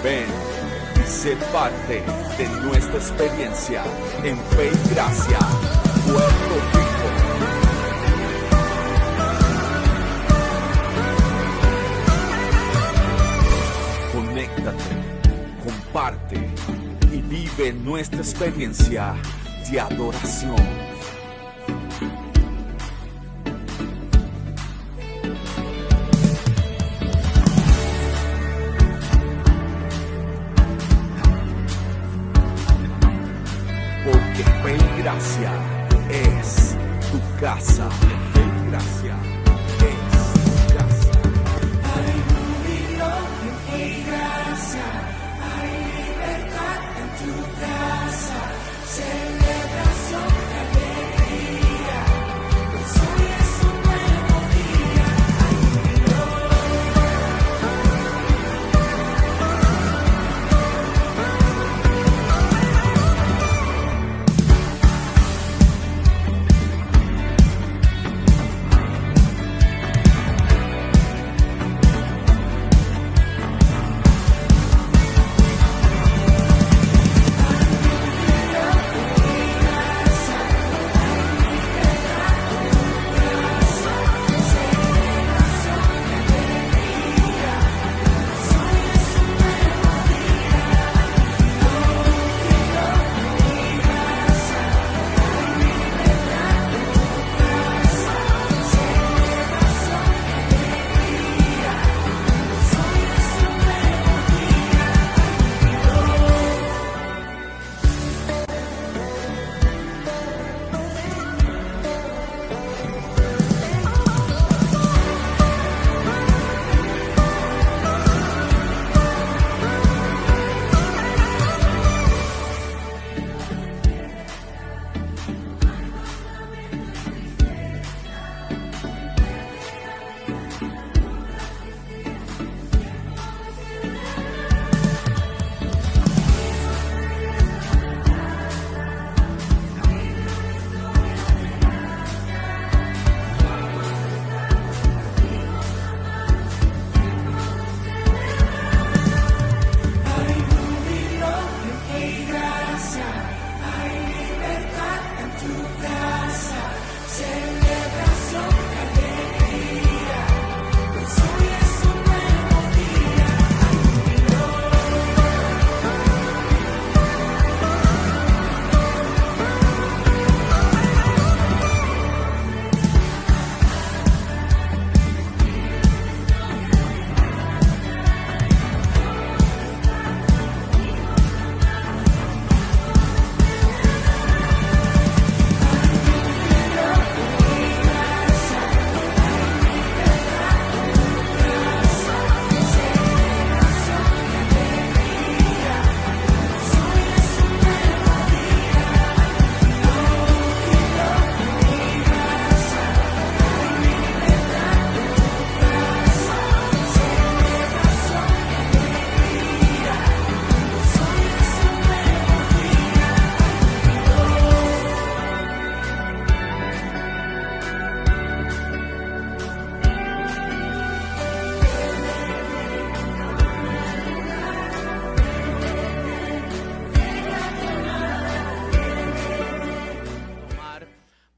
Ven y sé parte de nuestra experiencia en Fe y Gracia, Puerto Rico. Conéctate, comparte y vive nuestra experiencia de adoración. Porque Fe y Gracia es tu casa. Fe y Gracia es tu casa. Hay júbilo en Fe y Gracia, hay libertad en tu casa, celebración y alegría, pues hoy es un nuevo día. Hay júbilo.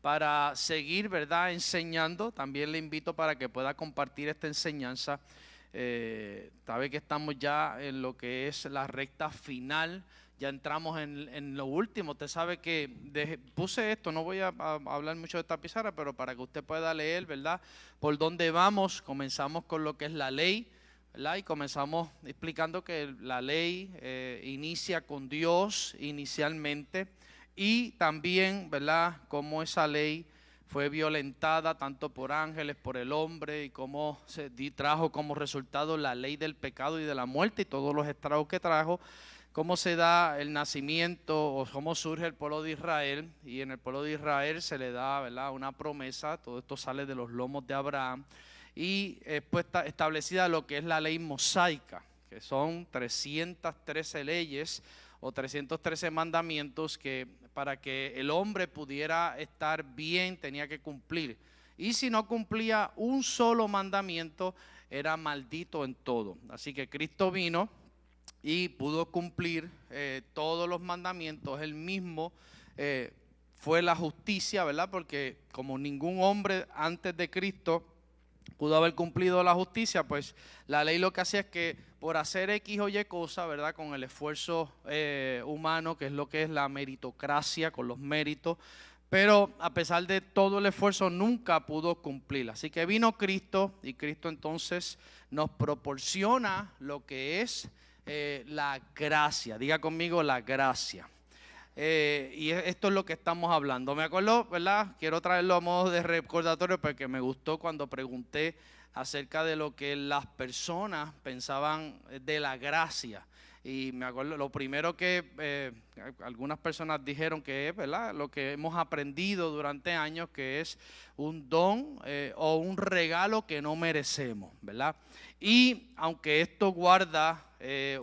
Para seguir, ¿verdad?, enseñando, también le invito para que pueda compartir esta enseñanza. Sabe que estamos ya en lo que es la recta final, ya entramos en lo último. Usted sabe que puse esto, no voy a hablar mucho de esta pizarra, pero para que usted pueda leer, ¿verdad?, por dónde vamos. Comenzamos con lo que es la ley, ¿verdad? Y comenzamos explicando que la ley inicia con Dios inicialmente. Y también, ¿verdad?, cómo esa ley fue violentada tanto por ángeles, por el hombre, y cómo se trajo como resultado la ley del pecado y de la muerte y todos los estragos que trajo, cómo se da el nacimiento o cómo surge el pueblo de Israel, y en el pueblo de Israel se le da, ¿verdad?, una promesa. Todo esto sale de los lomos de Abraham, y pues está establecida lo que es la ley mosaica, que son 313 leyes o 313 mandamientos que para que el hombre pudiera estar bien tenía que cumplir. Y si no cumplía un solo mandamiento, era maldito en todo. Así que Cristo vino y pudo cumplir todos los mandamientos. Él mismo fue la justicia, ¿verdad? Porque como ningún hombre antes de Cristo pudo haber cumplido la justicia, pues la ley lo que hacía es que por hacer X o Y cosa, ¿verdad? Con el esfuerzo humano, que es lo que es la meritocracia, con los méritos, pero a pesar de todo el esfuerzo nunca pudo cumplir. Así que vino Cristo y Cristo entonces nos proporciona lo que es la gracia. Diga conmigo la gracia. Y esto es lo que estamos hablando. Me acuerdo, ¿verdad? Quiero traerlo a modo de recordatorio porque me gustó cuando pregunté acerca de lo que las personas pensaban de la gracia. Y me acuerdo, lo primero que algunas personas dijeron que es, ¿verdad?, lo que hemos aprendido durante años, que es un don o un regalo que no merecemos, ¿verdad? Y aunque esto guarda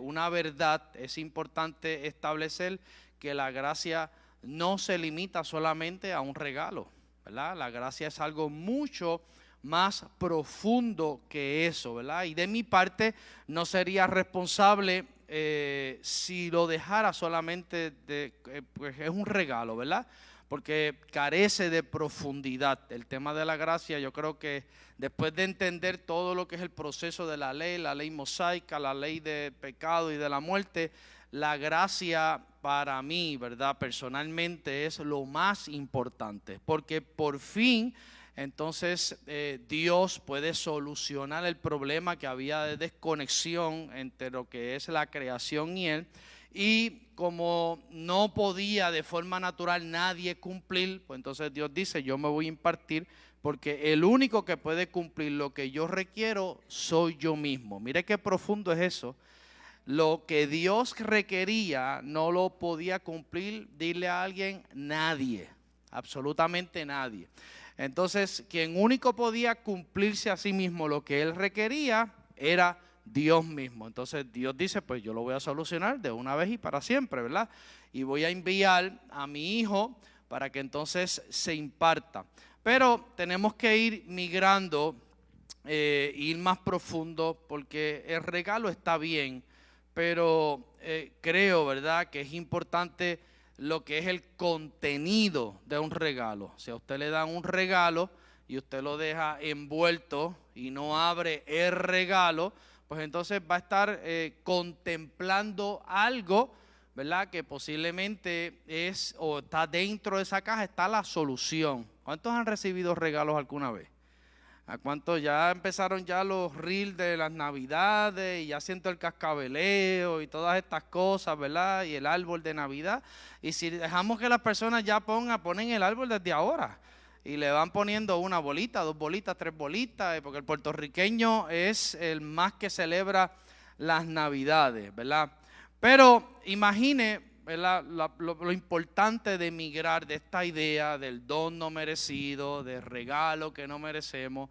una verdad, es importante establecer que la gracia no se limita solamente a un regalo, ¿verdad? La gracia es algo mucho más profundo que eso, ¿verdad? Y de mi parte no sería responsable si lo dejara solamente pues es un regalo, ¿verdad? Porque carece de profundidad. El tema de la gracia, yo creo que después de entender todo lo que es el proceso de la ley mosaica, la ley del pecado y de la muerte, la gracia para mí, ¿verdad?, personalmente es lo más importante, porque por fin entonces Dios puede solucionar el problema que había de desconexión entre lo que es la creación y Él. Y como no podía de forma natural nadie cumplir, pues entonces Dios dice, yo me voy a impartir, porque el único que puede cumplir lo que yo requiero soy yo mismo. Mire qué profundo es eso. Lo que Dios requería no lo podía cumplir, dile a alguien, nadie, absolutamente nadie. Entonces, quien único podía cumplirse a sí mismo lo que Él requería era Dios mismo. Entonces Dios dice, pues yo lo voy a solucionar de una vez y para siempre, ¿verdad? Y voy a enviar a mi Hijo para que entonces se imparta. Pero tenemos que ir migrando, ir más profundo, porque el regalo está bien, pero creo, ¿verdad?, que es importante lo que es el contenido de un regalo. Si a usted le dan un regalo y usted lo deja envuelto y no abre el regalo, pues entonces va a estar contemplando algo, ¿verdad?, que posiblemente es o está dentro de esa caja, está la solución. ¿Cuántos han recibido regalos alguna vez? ¿A cuántos ya empezaron ya los reels de las navidades y ya siento el cascabeleo y todas estas cosas, ¿verdad? Y el árbol de Navidad. Y si dejamos que las personas ya ponen el árbol desde ahora y le van poniendo una bolita, 2 bolitas, 3 bolitas, porque el puertorriqueño es el más que celebra las navidades, ¿verdad? Pero imagine, ¿verdad?, lo importante de emigrar de esta idea del don no merecido, del regalo que no merecemos.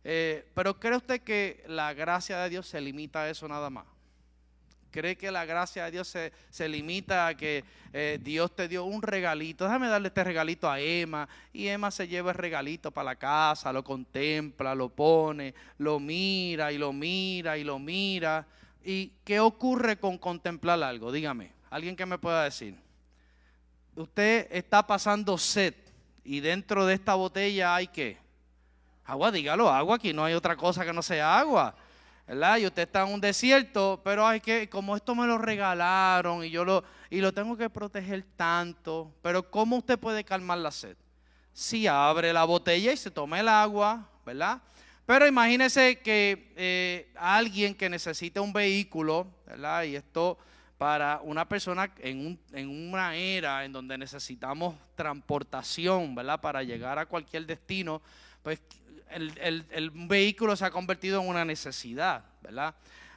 Pero ¿cree usted que la gracia de Dios se limita a eso nada más? ¿Cree que la gracia de Dios se limita a que Dios te dio un regalito? Déjame darle este regalito a Emma, y Emma se lleva el regalito para la casa, lo contempla, lo pone, lo mira y lo mira y lo mira. ¿Y qué ocurre con contemplar algo? Dígame. Alguien que me pueda decir, usted está pasando sed y dentro de esta botella hay ¿qué? Agua, dígalo, agua, aquí no hay otra cosa que no sea agua, ¿verdad? Y usted está en un desierto, pero hay que, como esto me lo regalaron y yo lo tengo que proteger tanto, pero ¿cómo usted puede calmar la sed? Si abre la botella y se toma el agua, ¿verdad? Pero imagínese que alguien que necesita un vehículo, ¿verdad? Y esto para una persona en una era en donde necesitamos transportación, ¿verdad?, para llegar a cualquier destino, pues el vehículo se ha convertido en una necesidad, ¿verdad?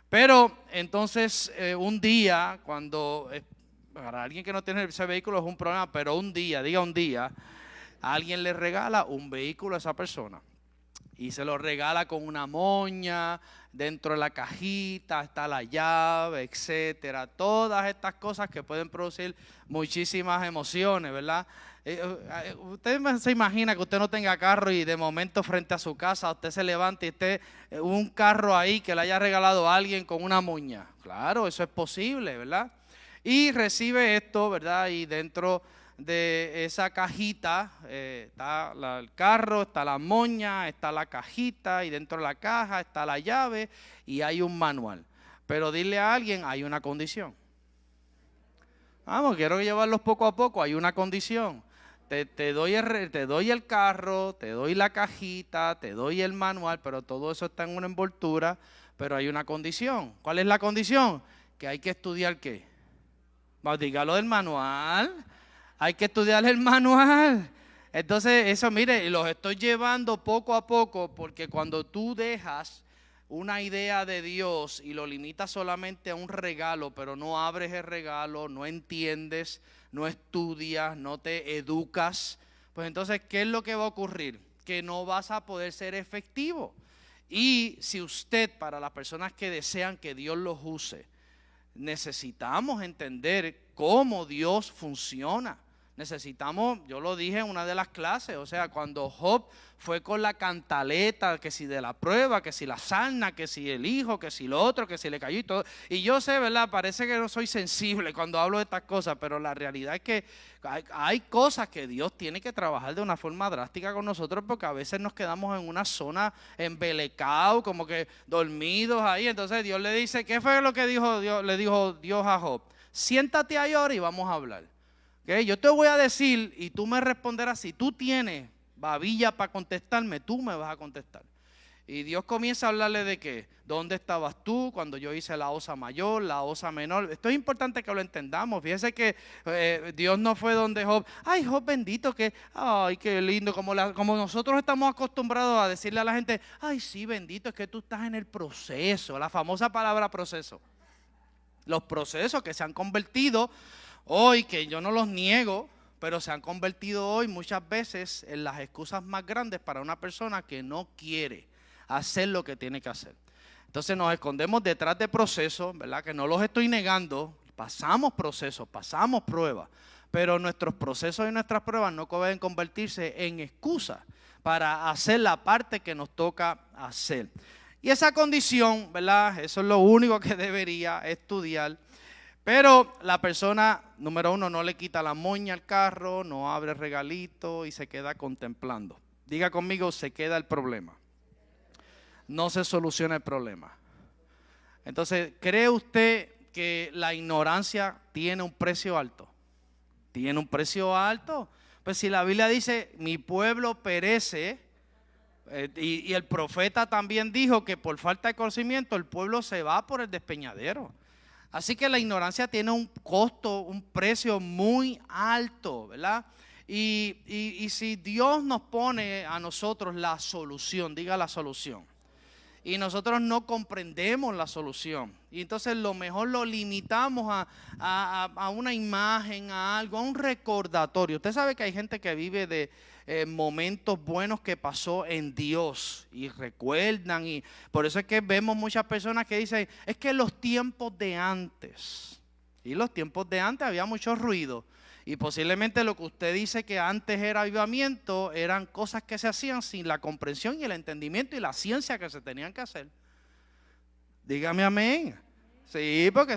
Pero entonces un día, cuando para alguien que no tiene ese vehículo es un problema, pero un día, diga un día, alguien le regala un vehículo a esa persona. Y se lo regala con una moña, dentro de la cajita está la llave, etcétera. Todas estas cosas que pueden producir muchísimas emociones, ¿verdad? Usted se imagina que usted no tenga carro y de momento frente a su casa usted se levanta y esté un carro ahí que le haya regalado a alguien con una moña. Claro, eso es posible, ¿verdad? Y recibe esto, ¿verdad? Y dentro de esa cajita está el carro, está la moña, está la cajita y dentro de la caja está la llave y hay un manual. Pero dile a alguien, hay una condición. Vamos, quiero llevarlos poco a poco, hay una condición. Te doy el carro, te doy la cajita, te doy el manual, pero todo eso está en una envoltura, pero hay una condición. ¿Cuál es la condición? Que hay que estudiar ¿qué? Dígalo del manual. Hay que estudiar el manual. Entonces, eso, mire, los estoy llevando poco a poco porque cuando tú dejas una idea de Dios y lo limitas solamente a un regalo, pero no abres el regalo, no entiendes, no estudias, no te educas, pues entonces, ¿qué es lo que va a ocurrir? Que no vas a poder ser efectivo. Y si usted, para las personas que desean que Dios los use, necesitamos entender cómo Dios funciona. Necesitamos, yo lo dije en una de las clases, o sea, cuando Job fue con la cantaleta, que si de la prueba, que si la sarna, que si el hijo, que si lo otro, que si le cayó y todo. Y yo sé, ¿verdad? Parece que no soy sensible cuando hablo de estas cosas, pero la realidad es que hay cosas que Dios tiene que trabajar de una forma drástica con nosotros porque a veces nos quedamos en una zona embelecados, como que dormidos ahí. Entonces Dios le dice, ¿qué fue lo que le dijo Dios a Job? Siéntate ahí ahora y vamos a hablar. ¿Okay? Yo te voy a decir y tú me responderás. Si tú tienes babilla para contestarme, tú me vas a contestar. Y Dios comienza a hablarle de qué. ¿Dónde estabas tú cuando yo hice la osa mayor, la osa menor? Esto es importante que lo entendamos. Fíjese que Dios no fue donde Job. Ay, Job bendito, que, ay, qué lindo. Como nosotros estamos acostumbrados a decirle a la gente, ay, sí, bendito, es que tú estás en el proceso. La famosa palabra proceso. Los procesos que se han convertido hoy, que yo no los niego, pero se han convertido hoy muchas veces en las excusas más grandes para una persona que no quiere hacer lo que tiene que hacer. Entonces nos escondemos detrás de procesos, ¿verdad? Que no los estoy negando, pasamos procesos, pasamos pruebas, pero nuestros procesos y nuestras pruebas no pueden convertirse en excusas para hacer la parte que nos toca hacer. Y esa condición, ¿verdad? Eso es lo único que debería estudiar. Pero la persona, número uno, no le quita la moña al carro, no abre el regalito y se queda contemplando. Diga conmigo, se queda el problema. No se soluciona el problema. Entonces, ¿cree usted que la ignorancia tiene un precio alto? ¿Tiene un precio alto? Pues si la Biblia dice, mi pueblo perece, y el profeta también dijo que por falta de conocimiento el pueblo se va por el despeñadero. Así que la ignorancia tiene un costo, un precio muy alto, ¿verdad? Y si Dios nos pone a nosotros la solución, diga la solución, y nosotros no comprendemos la solución, y entonces lo mejor lo limitamos a una imagen, a algo, a un recordatorio. Usted sabe que hay gente que vive de momentos buenos que pasó en Dios y recuerdan, y por eso es que vemos muchas personas que dicen, es que los tiempos de antes, y los tiempos de antes había mucho ruido, y posiblemente lo que usted dice que antes era avivamiento, eran cosas que se hacían sin la comprensión y el entendimiento y la ciencia que se tenían que hacer. Dígame amén. Sí, porque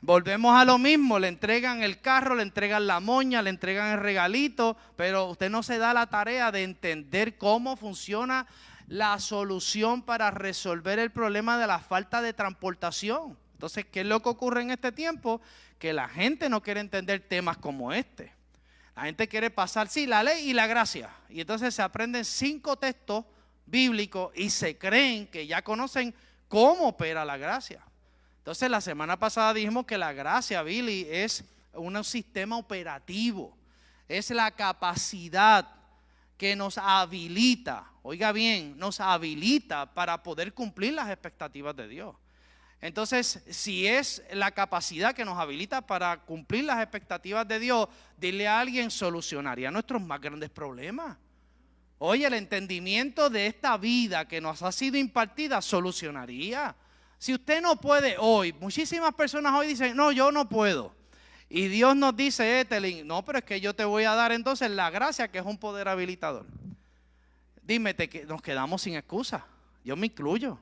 volvemos a lo mismo, le entregan el carro, le entregan la moña, le entregan el regalito, pero usted no se da la tarea de entender cómo funciona la solución para resolver el problema de la falta de transportación. Entonces, ¿qué es lo que ocurre en este tiempo? Que la gente no quiere entender temas como este. La gente quiere pasar, sí, la ley y la gracia. Y entonces se aprenden 5 textos bíblicos y se creen que ya conocen cómo opera la gracia. Entonces la semana pasada dijimos que la gracia, Billy, es un sistema operativo, es la capacidad que nos habilita, oiga bien, nos habilita para poder cumplir las expectativas de Dios. Entonces, si es la capacidad que nos habilita para cumplir las expectativas de Dios, dile a alguien, solucionaría nuestros más grandes problemas. Oye, el entendimiento de esta vida que nos ha sido impartida solucionaría. Si usted no puede hoy, muchísimas personas hoy dicen, no, yo no puedo. Y Dios nos dice, Etelín, no, pero es que yo te voy a dar entonces la gracia, que es un poder habilitador. Dime, nos quedamos sin excusa. Yo me incluyo.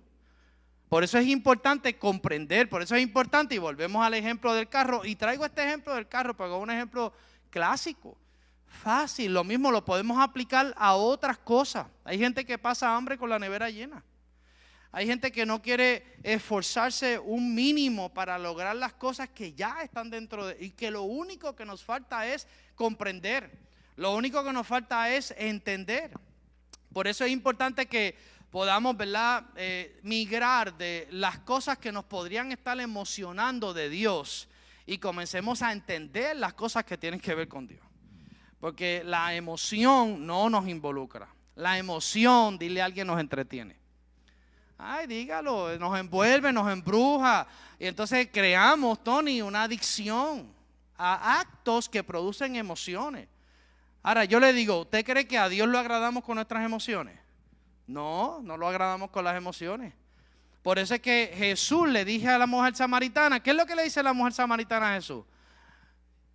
Por eso es importante comprender, por eso es importante, y volvemos al ejemplo del carro, y traigo este ejemplo del carro, porque es un ejemplo clásico, fácil, lo mismo lo podemos aplicar a otras cosas. Hay gente que pasa hambre con la nevera llena. Hay gente que no quiere esforzarse un mínimo para lograr las cosas que ya están dentro de, y que lo único que nos falta es comprender, lo único que nos falta es entender. Por eso es importante que podamos, ¿verdad?, migrar de las cosas que nos podrían estar emocionando de Dios y comencemos a entender las cosas que tienen que ver con Dios. Porque la emoción no nos involucra. La emoción, dile a alguien, nos entretiene. Ay, dígalo, nos envuelve, nos embruja. Y entonces creamos, Tony, una adicción a actos que producen emociones. Ahora, yo le digo, ¿usted cree que a Dios lo agradamos con nuestras emociones? No, no lo agradamos con las emociones. Por eso es que Jesús le dije a la mujer samaritana, ¿qué es lo que le dice la mujer samaritana a Jesús?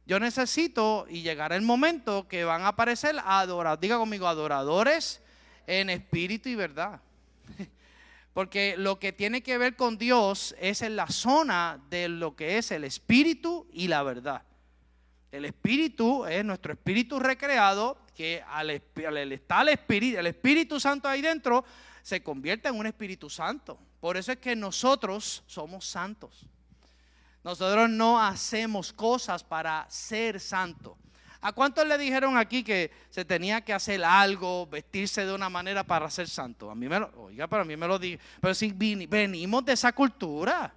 Yo necesito, y llegará el momento que van a aparecer adoradores, diga conmigo, adoradores en espíritu y verdad. Porque lo que tiene que ver con Dios es en la zona de lo que es el espíritu y la verdad. El espíritu es nuestro espíritu recreado, que al estar el Espíritu Santo ahí dentro, se convierte en un Espíritu Santo. Por eso es que nosotros somos santos. Nosotros no hacemos cosas para ser santos. ¿A cuántos le dijeron aquí que se tenía que hacer algo, vestirse de una manera para ser santo? A mí me lo dije. Pero si venimos de esa cultura.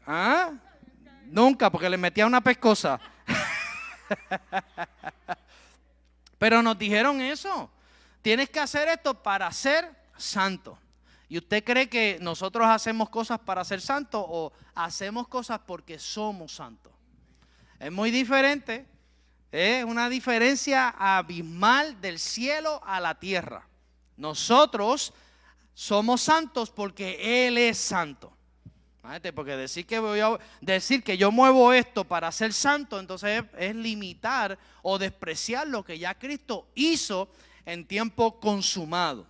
¿Ah? Nunca, porque le metía una pescosa. Pero nos dijeron eso. Tienes que hacer esto para ser santo. ¿Y usted cree que nosotros hacemos cosas para ser santos o hacemos cosas porque somos santos? Es muy diferente. Es una diferencia abismal del cielo a la tierra. Nosotros somos santos porque Él es santo. Porque decir que yo muevo esto para ser santo, entonces es limitar o despreciar lo que ya Cristo hizo en tiempo consumado.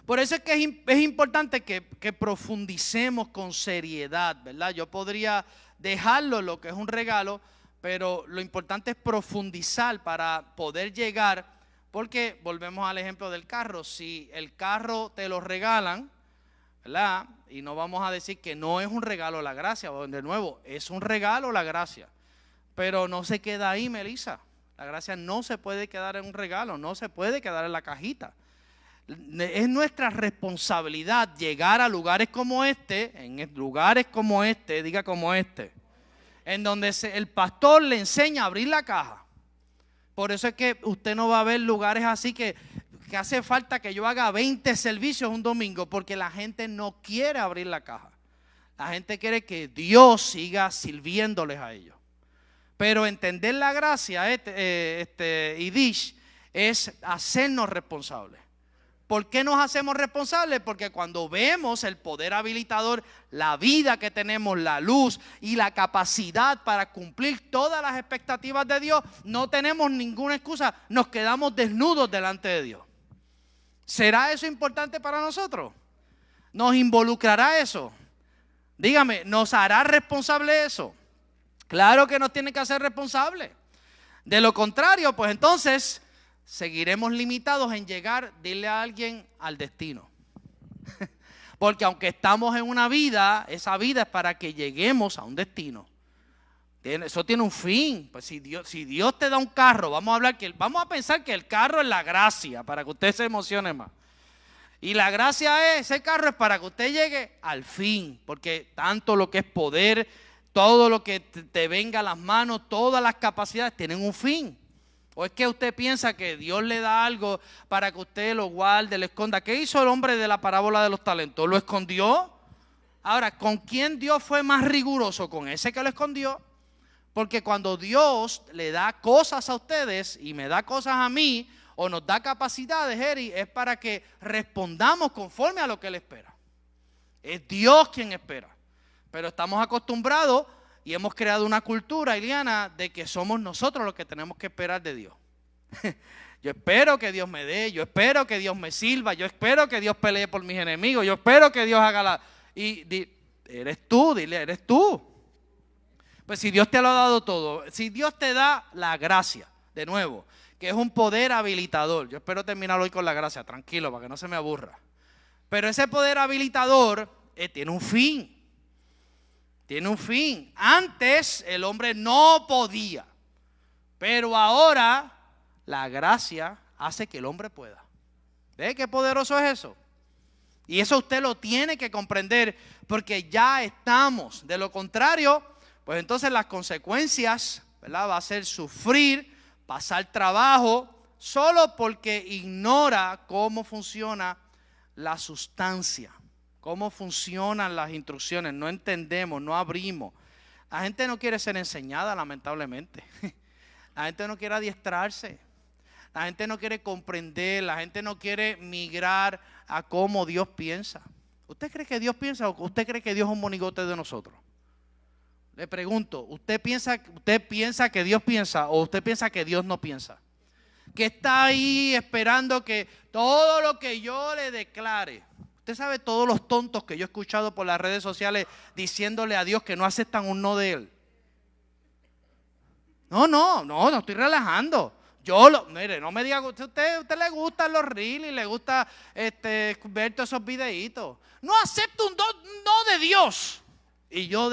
Por eso es que es importante que profundicemos con seriedad, ¿verdad? Yo podría dejarlo lo que es un regalo, pero lo importante es profundizar para poder llegar, porque volvemos al ejemplo del carro. Si el carro te lo regalan, ¿verdad? Y no vamos a decir que no es un regalo la gracia, de nuevo, es un regalo la gracia, pero no se queda ahí, Melissa. La gracia no se puede quedar en un regalo, no se puede quedar en la cajita. Es nuestra responsabilidad llegar a lugares como este, diga como este, en donde el pastor le enseña a abrir la caja. Por eso es que usted no va a ver lugares así que hace falta que yo haga 20 servicios un domingo, porque la gente no quiere abrir la caja. La gente quiere que Dios siga sirviéndoles a ellos. Pero entender la gracia, Idish, es hacernos responsables. ¿Por qué nos hacemos responsables? Porque cuando vemos el poder habilitador, la vida que tenemos, la luz y la capacidad para cumplir todas las expectativas de Dios, no tenemos ninguna excusa, nos quedamos desnudos delante de Dios. ¿Será eso importante para nosotros? ¿Nos involucrará eso? Dígame, ¿nos hará responsable eso? Claro que nos tiene que hacer responsable. De lo contrario, pues entonces seguiremos limitados en llegar, dile a alguien, al destino. Porque aunque estamos en una vida, esa vida es para que lleguemos a un destino. Eso tiene un fin. Pues si Dios te da un carro, vamos a pensar que el carro es la gracia, para que usted se emocione más. Y la gracia ese carro es para que usted llegue al fin, porque tanto lo que es poder, todo lo que te venga a las manos, todas las capacidades tienen un fin. ¿O es que usted piensa que Dios le da algo para que usted lo guarde, lo esconda? ¿Qué hizo el hombre de la parábola de los talentos? ¿Lo escondió? Ahora, ¿con quién Dios fue más riguroso? Con ese que lo escondió. Porque cuando Dios le da cosas a ustedes y me da cosas a mí, o nos da capacidades, Eri, es para que respondamos conforme a lo que Él espera. Es Dios quien espera. Pero estamos acostumbrados y hemos creado una cultura, Iliana, de que somos nosotros los que tenemos que esperar de Dios. Yo espero que Dios me dé, yo espero que Dios me sirva, yo espero que Dios pelee por mis enemigos, yo espero que Dios haga la... eres tú, dile, eres tú. Pues si Dios te lo ha dado todo, si Dios te da la gracia, de nuevo, que es un poder habilitador. Yo espero terminar hoy con la gracia, tranquilo, para que no se me aburra. Pero ese poder habilitador tiene un fin. Tiene un fin. Antes el hombre no podía, pero ahora la gracia hace que el hombre pueda. ¿Ve qué poderoso es eso? Y eso usted lo tiene que comprender porque ya estamos. De lo contrario, pues entonces las consecuencias, ¿verdad? Va a ser sufrir, pasar trabajo, solo porque ignora cómo funciona la sustancia, cómo funcionan las instrucciones. No entendemos, no abrimos. La gente no quiere ser enseñada, lamentablemente. La gente no quiere adiestrarse. La gente no quiere comprender. La gente no quiere migrar a cómo Dios piensa. ¿Usted cree que Dios piensa o usted cree que Dios es un monigote de nosotros? Le pregunto, ¿usted piensa que Dios piensa o usted piensa que Dios no piensa? Que está ahí esperando que todo lo que yo le declare. Usted sabe todos los tontos que yo he escuchado por las redes sociales diciéndole a Dios que no aceptan un no de Él. No estoy relajando. Mire, no me diga, usted le gustan los reels y le gusta ver todos esos videitos. No acepto un no de Dios. Y yo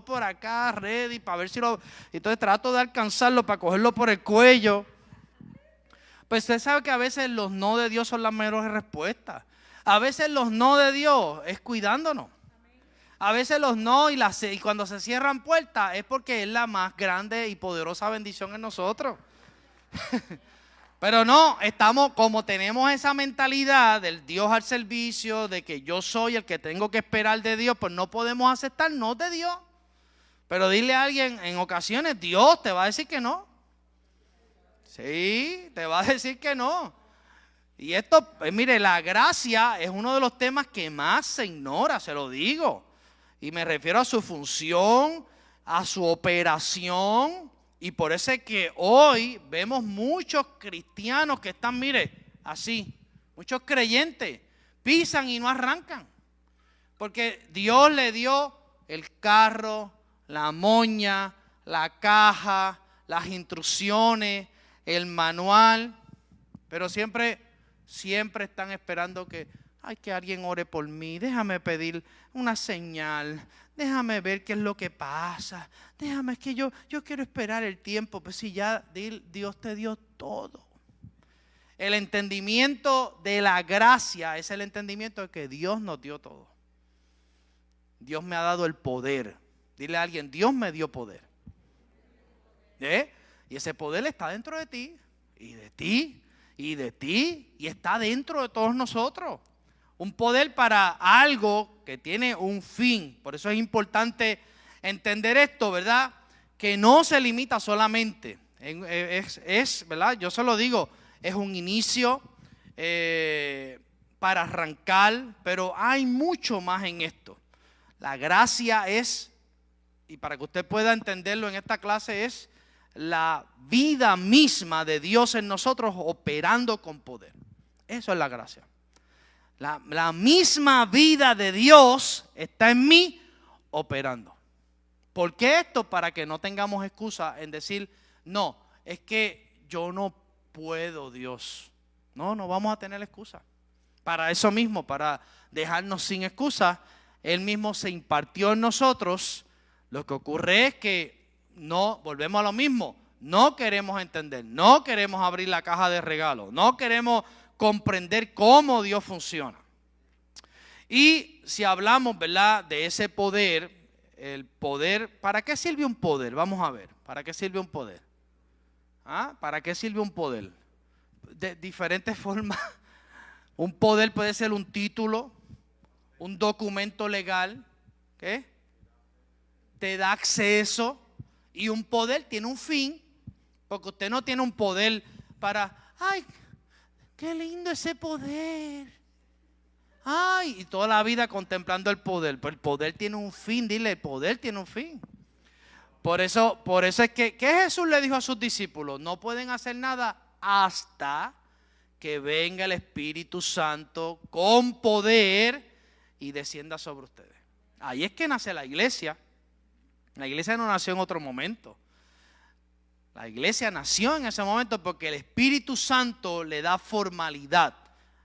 por acá, ready, para ver si entonces trato de alcanzarlo, para cogerlo por el cuello. Pues usted sabe que a veces los no de Dios son las mejores respuestas. A veces los no de Dios es cuidándonos. A veces los no y cuando se cierran puertas es porque es la más grande y poderosa bendición en nosotros. Pero no, como tenemos esa mentalidad del Dios al servicio, de que yo soy el que tengo que esperar de Dios, pues no podemos aceptar no de Dios. Pero dile a alguien, en ocasiones Dios te va a decir que no. Sí, te va a decir que no. Y esto, mire, la gracia es uno de los temas que más se ignora, se lo digo. Y me refiero a su función, a su operación. Y por eso es que hoy vemos muchos cristianos que están, mire, así. Muchos creyentes pisan y no arrancan. Porque Dios le dio el carro, la moña, la caja, las instrucciones, el manual. Pero siempre están esperando que alguien ore por mí. Déjame pedir una señal. Déjame ver qué es lo que pasa. Es que yo quiero esperar el tiempo. Pues si ya Dios te dio todo. El entendimiento de la gracia es el entendimiento de que Dios nos dio todo. Dios me ha dado el poder. Dile a alguien, Dios me dio poder. Y ese poder está dentro de ti. Y de ti. Y de ti. Y está dentro de todos nosotros. Un poder para algo que tiene un fin. Por eso es importante entender esto, ¿verdad? Que no se limita solamente. ¿Verdad? Yo se lo digo, es un inicio para arrancar, pero hay mucho más en esto. La gracia es, y para que usted pueda entenderlo en esta clase, es la vida misma de Dios en nosotros operando con poder. Eso es la gracia. La misma vida de Dios está en mí operando. ¿Por qué esto? Para que no tengamos excusa en decir, no, es que yo no puedo, Dios. No vamos a tener excusa. Para eso mismo, para dejarnos sin excusa, Él mismo se impartió en nosotros. Lo que ocurre es que volvemos a lo mismo. No queremos entender, no queremos abrir la caja de regalos, no queremos comprender cómo Dios funciona. Y si hablamos, ¿verdad?, de ese poder, el poder, ¿para qué sirve un poder? Vamos a ver, ¿para qué sirve un poder? ¿Para qué sirve un poder? De diferentes formas. Un poder puede ser un título, un documento legal, ¿qué? Te da acceso, y un poder tiene un fin, porque usted no tiene un poder para, qué lindo ese poder. Ay, y toda la vida contemplando el poder. Pues el poder tiene un fin, dile, el poder tiene un fin. Por eso es que, ¿qué Jesús le dijo a sus discípulos? No pueden hacer nada hasta que venga el Espíritu Santo con poder y descienda sobre ustedes. Ahí es que nace la iglesia. La iglesia no nació en otro momento. La iglesia nació en ese momento porque el Espíritu Santo le da formalidad.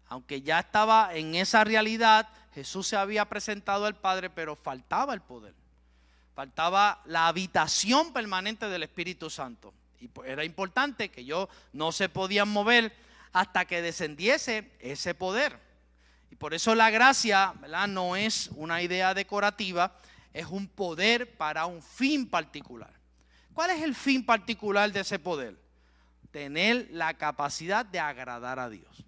Aunque ya estaba en esa realidad, Jesús se había presentado al Padre, pero faltaba el poder. Faltaba la habitación permanente del Espíritu Santo. Y era importante que ellos no se podían mover hasta que descendiese ese poder. Y por eso la gracia, ¿verdad?, no es una idea decorativa, es un poder para un fin particular. ¿Cuál es el fin particular de ese poder? Tener la capacidad de agradar a Dios.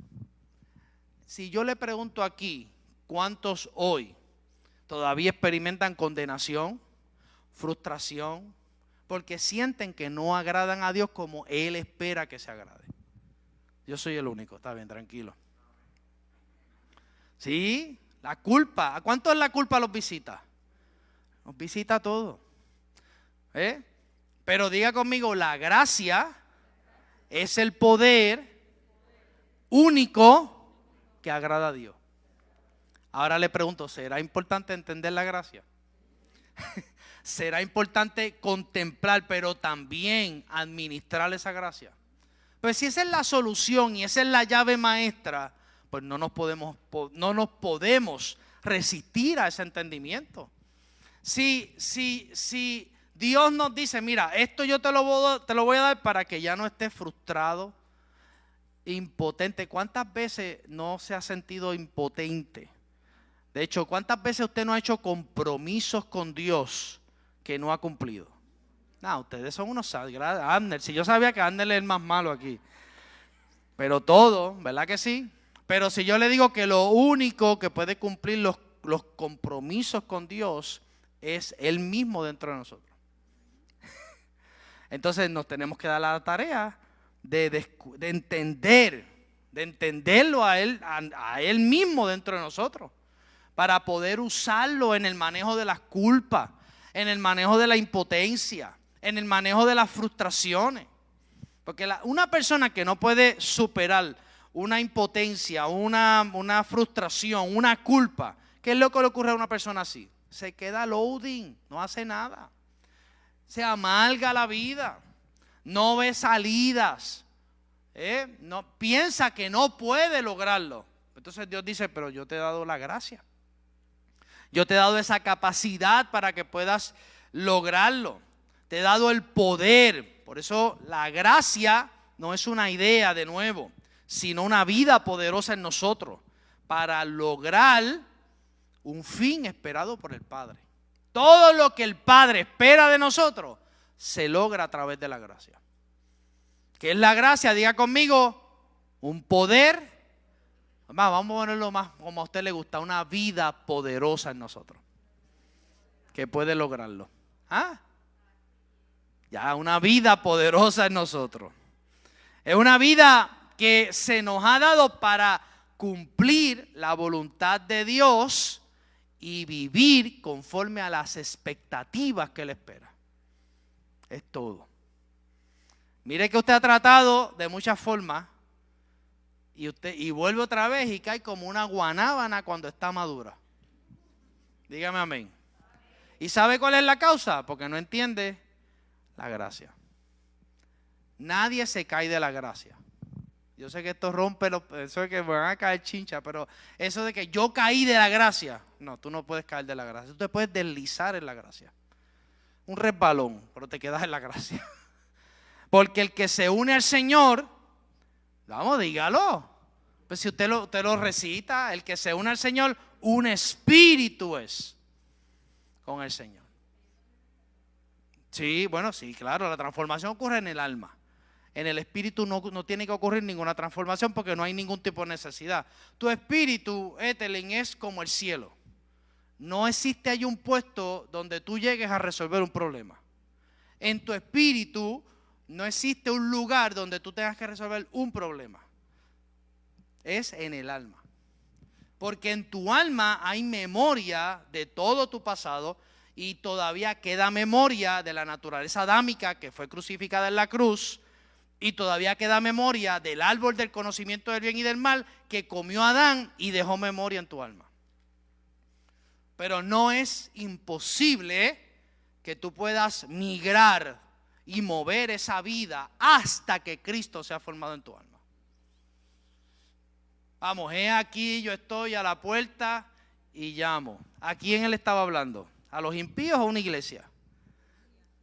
Si yo le pregunto aquí, ¿cuántos hoy todavía experimentan condenación, frustración, porque sienten que no agradan a Dios como Él espera que se agrade? Yo soy el único, está bien, tranquilo. Sí, la culpa. ¿A cuántos la culpa los visita? Nos visita a todos. Pero diga conmigo, la gracia es el poder único que agrada a Dios. Ahora le pregunto, ¿será importante entender la gracia? ¿Será importante contemplar, pero también administrar esa gracia? Pues si esa es la solución y esa es la llave maestra, pues no nos podemos resistir a ese entendimiento. Si Dios nos dice, mira, esto yo te lo voy a dar para que ya no estés frustrado, impotente. ¿Cuántas veces no se ha sentido impotente? De hecho, ¿cuántas veces usted no ha hecho compromisos con Dios que no ha cumplido? No, ustedes son unos sagrados. Abner, si yo sabía que Abner es el más malo aquí. Pero todo, ¿verdad que sí? Pero si yo le digo que lo único que puede cumplir los compromisos con Dios es Él mismo dentro de nosotros. Entonces nos tenemos que dar la tarea de entenderlo a él mismo dentro de nosotros, para poder usarlo en el manejo de las culpas, en el manejo de la impotencia, en el manejo de las frustraciones. Porque una persona que no puede superar una impotencia, una frustración, una culpa, ¿qué es lo que le ocurre a una persona así? Se queda loading, no hace nada. Se amarga la vida, no ve salidas, no, piensa que no puede lograrlo. Entonces Dios dice, pero yo te he dado la gracia. Yo te he dado esa capacidad para que puedas lograrlo. Te he dado el poder. Por eso la gracia no es una idea de nuevo, sino una vida poderosa en nosotros para lograr un fin esperado por el Padre. Todo lo que el Padre espera de nosotros se logra a través de la gracia. ¿Qué es la gracia? Diga conmigo, un poder. Vamos a ponerlo más como a usted le gusta, una vida poderosa en nosotros, que puede lograrlo. Ya, una vida poderosa en nosotros. Es una vida que se nos ha dado para cumplir la voluntad de Dios y vivir conforme a las expectativas que Él espera. Es todo. Mire que usted ha tratado de muchas formas y vuelve otra vez y cae como una guanábana cuando está madura. Dígame amén. ¿Y sabe cuál es la causa? Porque no entiende la gracia. Nadie se cae de la gracia. Yo sé que esto rompe, eso de que me van a caer chincha, pero eso de que yo caí de la gracia, no, tú no puedes caer de la gracia. Tú te puedes deslizar en la gracia. Un resbalón, pero te quedas en la gracia. Porque el que se une al Señor, vamos, dígalo. Pues si usted lo recita, el que se une al Señor, un espíritu es con el Señor. Sí, bueno, sí, claro, la transformación ocurre en el alma. En el espíritu no tiene que ocurrir ninguna transformación porque no hay ningún tipo de necesidad. Tu espíritu, Etelin, es como el cielo. No existe ahí un puesto donde tú llegues a resolver un problema. En tu espíritu no existe un lugar donde tú tengas que resolver un problema. es en el alma. Porque en tu alma hay memoria de todo tu pasado y todavía queda memoria de la naturaleza adámica que fue crucificada en la cruz y todavía queda memoria del árbol del conocimiento del bien y del mal que comió Adán y dejó memoria en tu alma. Pero no es imposible que tú puedas migrar y mover esa vida hasta que Cristo sea formado en tu alma. Vamos, aquí yo estoy a la puerta y llamo. ¿A quién él estaba hablando? ¿A los impíos o a una iglesia?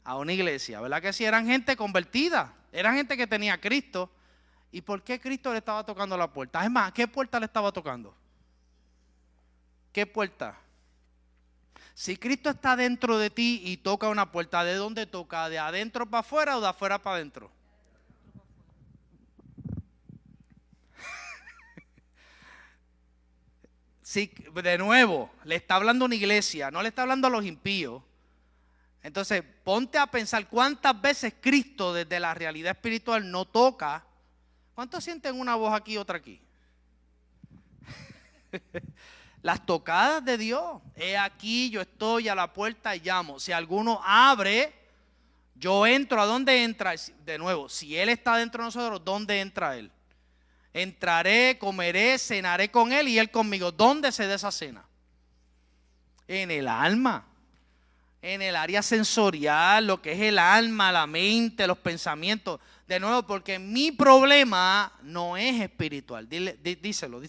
A una iglesia, ¿verdad que sí? Eran gente convertida, eran gente que tenía a Cristo. ¿Y por qué Cristo le estaba tocando la puerta? Es más, ¿qué puerta le estaba tocando? ¿Qué puerta? Si Cristo está dentro de ti y toca una puerta, ¿de dónde toca? ¿De adentro para afuera o de afuera para adentro? Sí, de nuevo, le está hablando a una iglesia, no le está hablando a los impíos. Entonces, ponte a pensar cuántas veces Cristo desde la realidad espiritual no toca. ¿Cuántos sienten una voz aquí y otra aquí? Las tocadas de Dios. He aquí, yo estoy a la puerta y llamo. Si alguno abre, yo entro. ¿A dónde entra? De nuevo, si Él está dentro de nosotros, ¿dónde entra Él? Entraré, comeré, cenaré con Él y Él conmigo. ¿Dónde se da esa cena? En el alma, en el área sensorial, lo que es el alma, la mente, los pensamientos. De nuevo, porque mi problema no es espiritual. Díselo.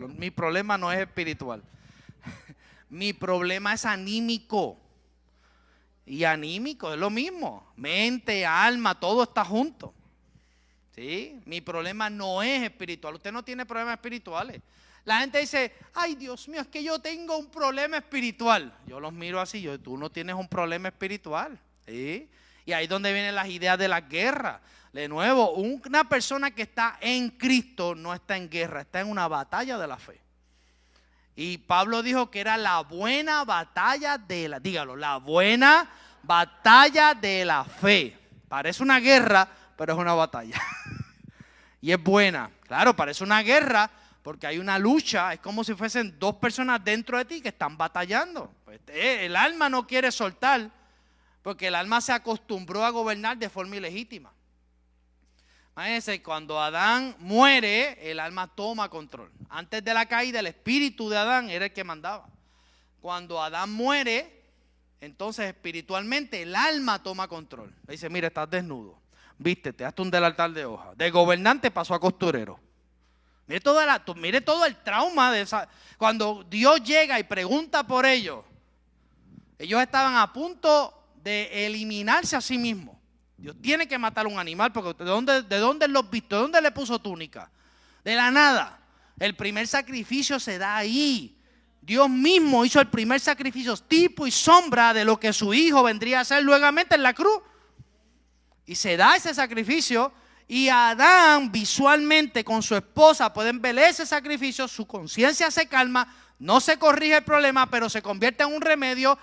Mi problema no es espiritual. Mi problema es anímico. Y anímico es lo mismo. Mente, alma, todo está junto. ¿Sí? Mi problema no es espiritual. Usted no tiene problemas espirituales. La gente dice, ay Dios mío, es que yo tengo un problema espiritual. Yo los miro así, tú no tienes un problema espiritual. ¿Sí? Y ahí es donde vienen las ideas de la guerra. De nuevo, una persona que está en Cristo no está en guerra, está en una batalla de la fe. Y Pablo dijo que era la buena batalla de la, dígalo, la buena batalla de la fe. Parece una guerra, pero es una batalla. Y es buena. Claro, parece una guerra porque hay una lucha. Es como si fuesen dos personas dentro de ti que están batallando. Pues el alma no quiere soltar porque el alma se acostumbró a gobernar de forma ilegítima. Imagínense, cuando Adán muere, el alma toma control. Antes de la caída, el espíritu de Adán era el que mandaba. Cuando Adán muere, entonces espiritualmente el alma toma control. Le dice, mira, estás desnudo. Vístete, hazte un delantal de hoja. De gobernante pasó a costurero. Mire todo el trauma de esa. Cuando Dios llega y pregunta por ellos, ellos estaban a punto de eliminarse a sí mismos. Dios tiene que matar a un animal porque ¿de dónde los vistió? ¿De dónde le puso túnica? De la nada. El primer sacrificio se da ahí. Dios mismo hizo el primer sacrificio, tipo y sombra de lo que su hijo vendría a hacer luegamente en la cruz. Y se da ese sacrificio y Adán visualmente con su esposa pueden ver ese sacrificio, su conciencia se calma, no se corrige el problema, pero se convierte en un remedio,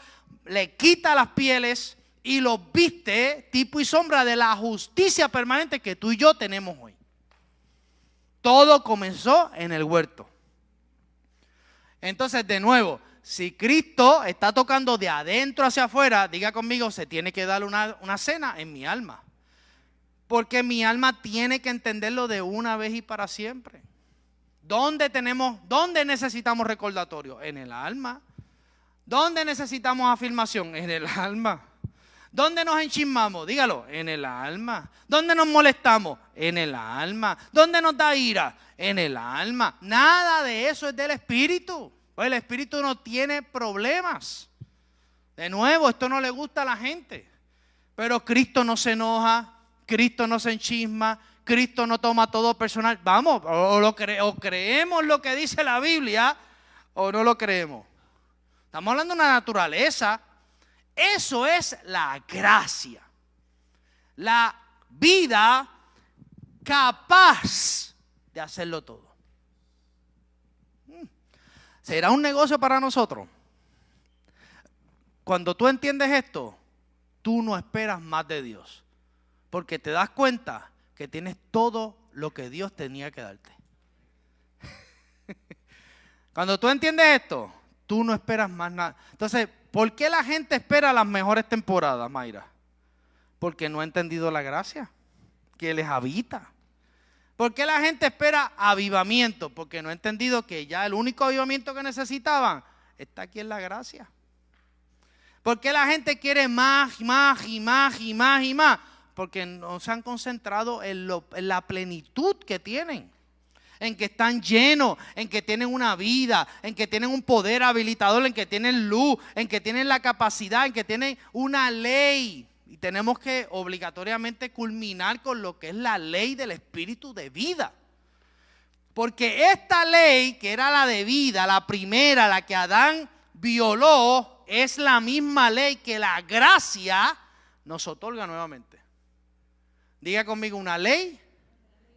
le quita las pieles y los viste tipo y sombra de la justicia permanente que tú y yo tenemos hoy. Todo comenzó en el huerto. Entonces, de nuevo, si Cristo está tocando de adentro hacia afuera, diga conmigo, se tiene que dar una cena en mi alma. Porque mi alma tiene que entenderlo de una vez y para siempre. ¿Dónde necesitamos recordatorio? En el alma. ¿Dónde necesitamos afirmación? En el alma. ¿Dónde nos enchismamos? Dígalo, en el alma. ¿Dónde nos molestamos? En el alma. ¿Dónde nos da ira? En el alma. Nada de eso es del espíritu. Pues el espíritu no tiene problemas. De nuevo, esto no le gusta a la gente. Pero Cristo no se enoja, Cristo no se enchisma, Cristo no toma todo personal. Vamos, o creemos lo que dice la Biblia o no lo creemos. Estamos hablando de una naturaleza. Eso es la gracia. La vida capaz de hacerlo todo. ¿Será un negocio para nosotros? Cuando tú entiendes esto, tú no esperas más de Dios. Porque te das cuenta que tienes todo lo que Dios tenía que darte. Cuando tú entiendes esto, tú no esperas más nada. Entonces, ¿por qué la gente espera las mejores temporadas, Mayra? Porque no ha entendido la gracia que les habita. ¿Por qué la gente espera avivamiento? Porque no ha entendido que ya el único avivamiento que necesitaban está aquí en la gracia. ¿Por qué la gente quiere más y más y más y más y más? Porque no se han concentrado en la plenitud que tienen. En que están llenos, en que tienen una vida, en que tienen un poder habilitador, en que tienen luz, en que tienen la capacidad, en que tienen una ley. Y tenemos que obligatoriamente culminar con lo que es la ley del espíritu de vida. Porque esta ley, que era la de vida, la primera, la que Adán violó, es la misma ley que la gracia nos otorga nuevamente. Diga conmigo, una ley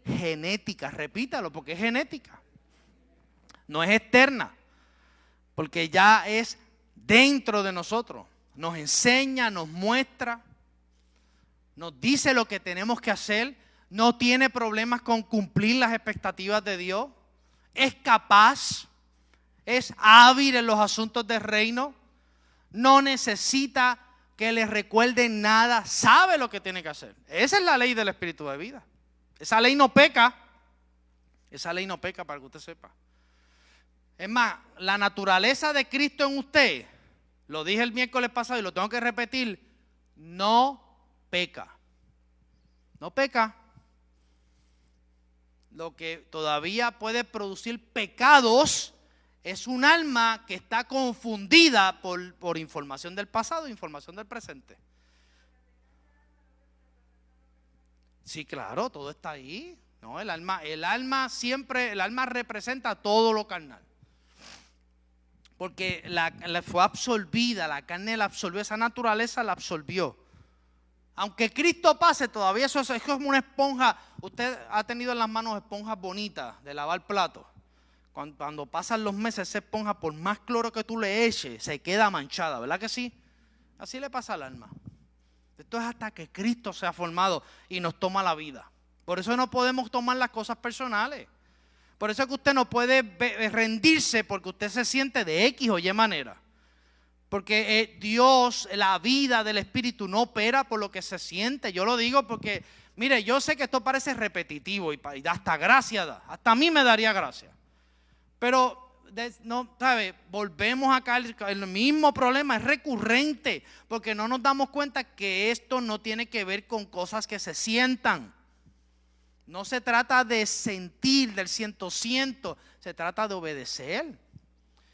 genética, repítalo, porque es genética, no es externa, porque ya es dentro de nosotros, nos enseña, nos muestra, nos dice lo que tenemos que hacer, no tiene problemas con cumplir las expectativas de Dios, es capaz, es hábil en los asuntos del reino, no necesita que le recuerden nada, sabe lo que tiene que hacer. Esa es la ley del espíritu de vida. Esa ley no peca. Esa ley no peca, para que usted sepa. Es más, la naturaleza de Cristo en usted, lo dije el miércoles pasado y lo tengo que repetir, no peca. No peca. Lo que todavía puede producir pecados es un alma que está confundida por información del pasado e información del presente. Sí, claro, todo está ahí. No, el alma siempre, el alma representa todo lo carnal. Porque fue absorbida, la carne la absorbió, esa naturaleza la absorbió. Aunque Cristo pase, todavía eso es como una esponja. Usted ha tenido en las manos esponjas bonitas de lavar platos. Cuando pasan los meses, esa esponja, por más cloro que tú le eches, se queda manchada, ¿verdad que sí? Así le pasa al alma. Esto es hasta que Cristo sea formado y nos toma la vida. Por eso no podemos tomar las cosas personales. Por eso es que usted no puede rendirse porque usted se siente de X o Y manera. Porque Dios, la vida del Espíritu no opera por lo que se siente. Yo lo digo porque, mire, yo sé que esto parece repetitivo y hasta gracia da. Hasta a mí me daría gracia. Pero no, ¿sabe? Volvemos acá el mismo problema, es recurrente, porque no nos damos cuenta que esto no tiene que ver con cosas que se sientan. No se trata de sentir del 100%, se trata de obedecer.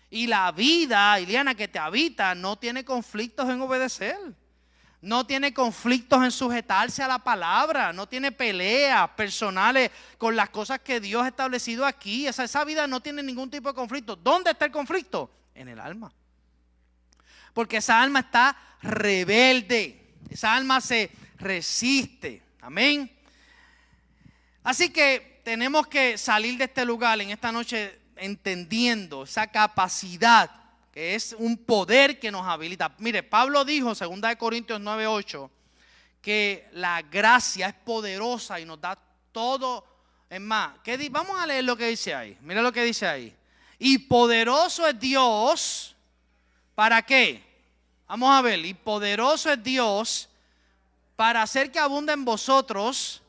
Y la vida, Iliana, que te habita, no tiene conflictos en obedecer. No tiene conflictos en sujetarse a la palabra, no tiene peleas personales con las cosas que Dios ha establecido aquí. Esa vida no tiene ningún tipo de conflicto. ¿Dónde está el conflicto? En el alma. Porque esa alma está rebelde, esa alma se resiste. Amén. Así que tenemos que salir de este lugar en esta noche entendiendo esa capacidad, que es un poder que nos habilita. Mire, Pablo dijo en 2 Corintios 9:8 que la gracia es poderosa y nos da todo. Es más, vamos a leer lo que dice ahí. Mira lo que dice ahí. Y poderoso es Dios, ¿para qué? Vamos a ver. Y poderoso es Dios para hacer que abunde en vosotros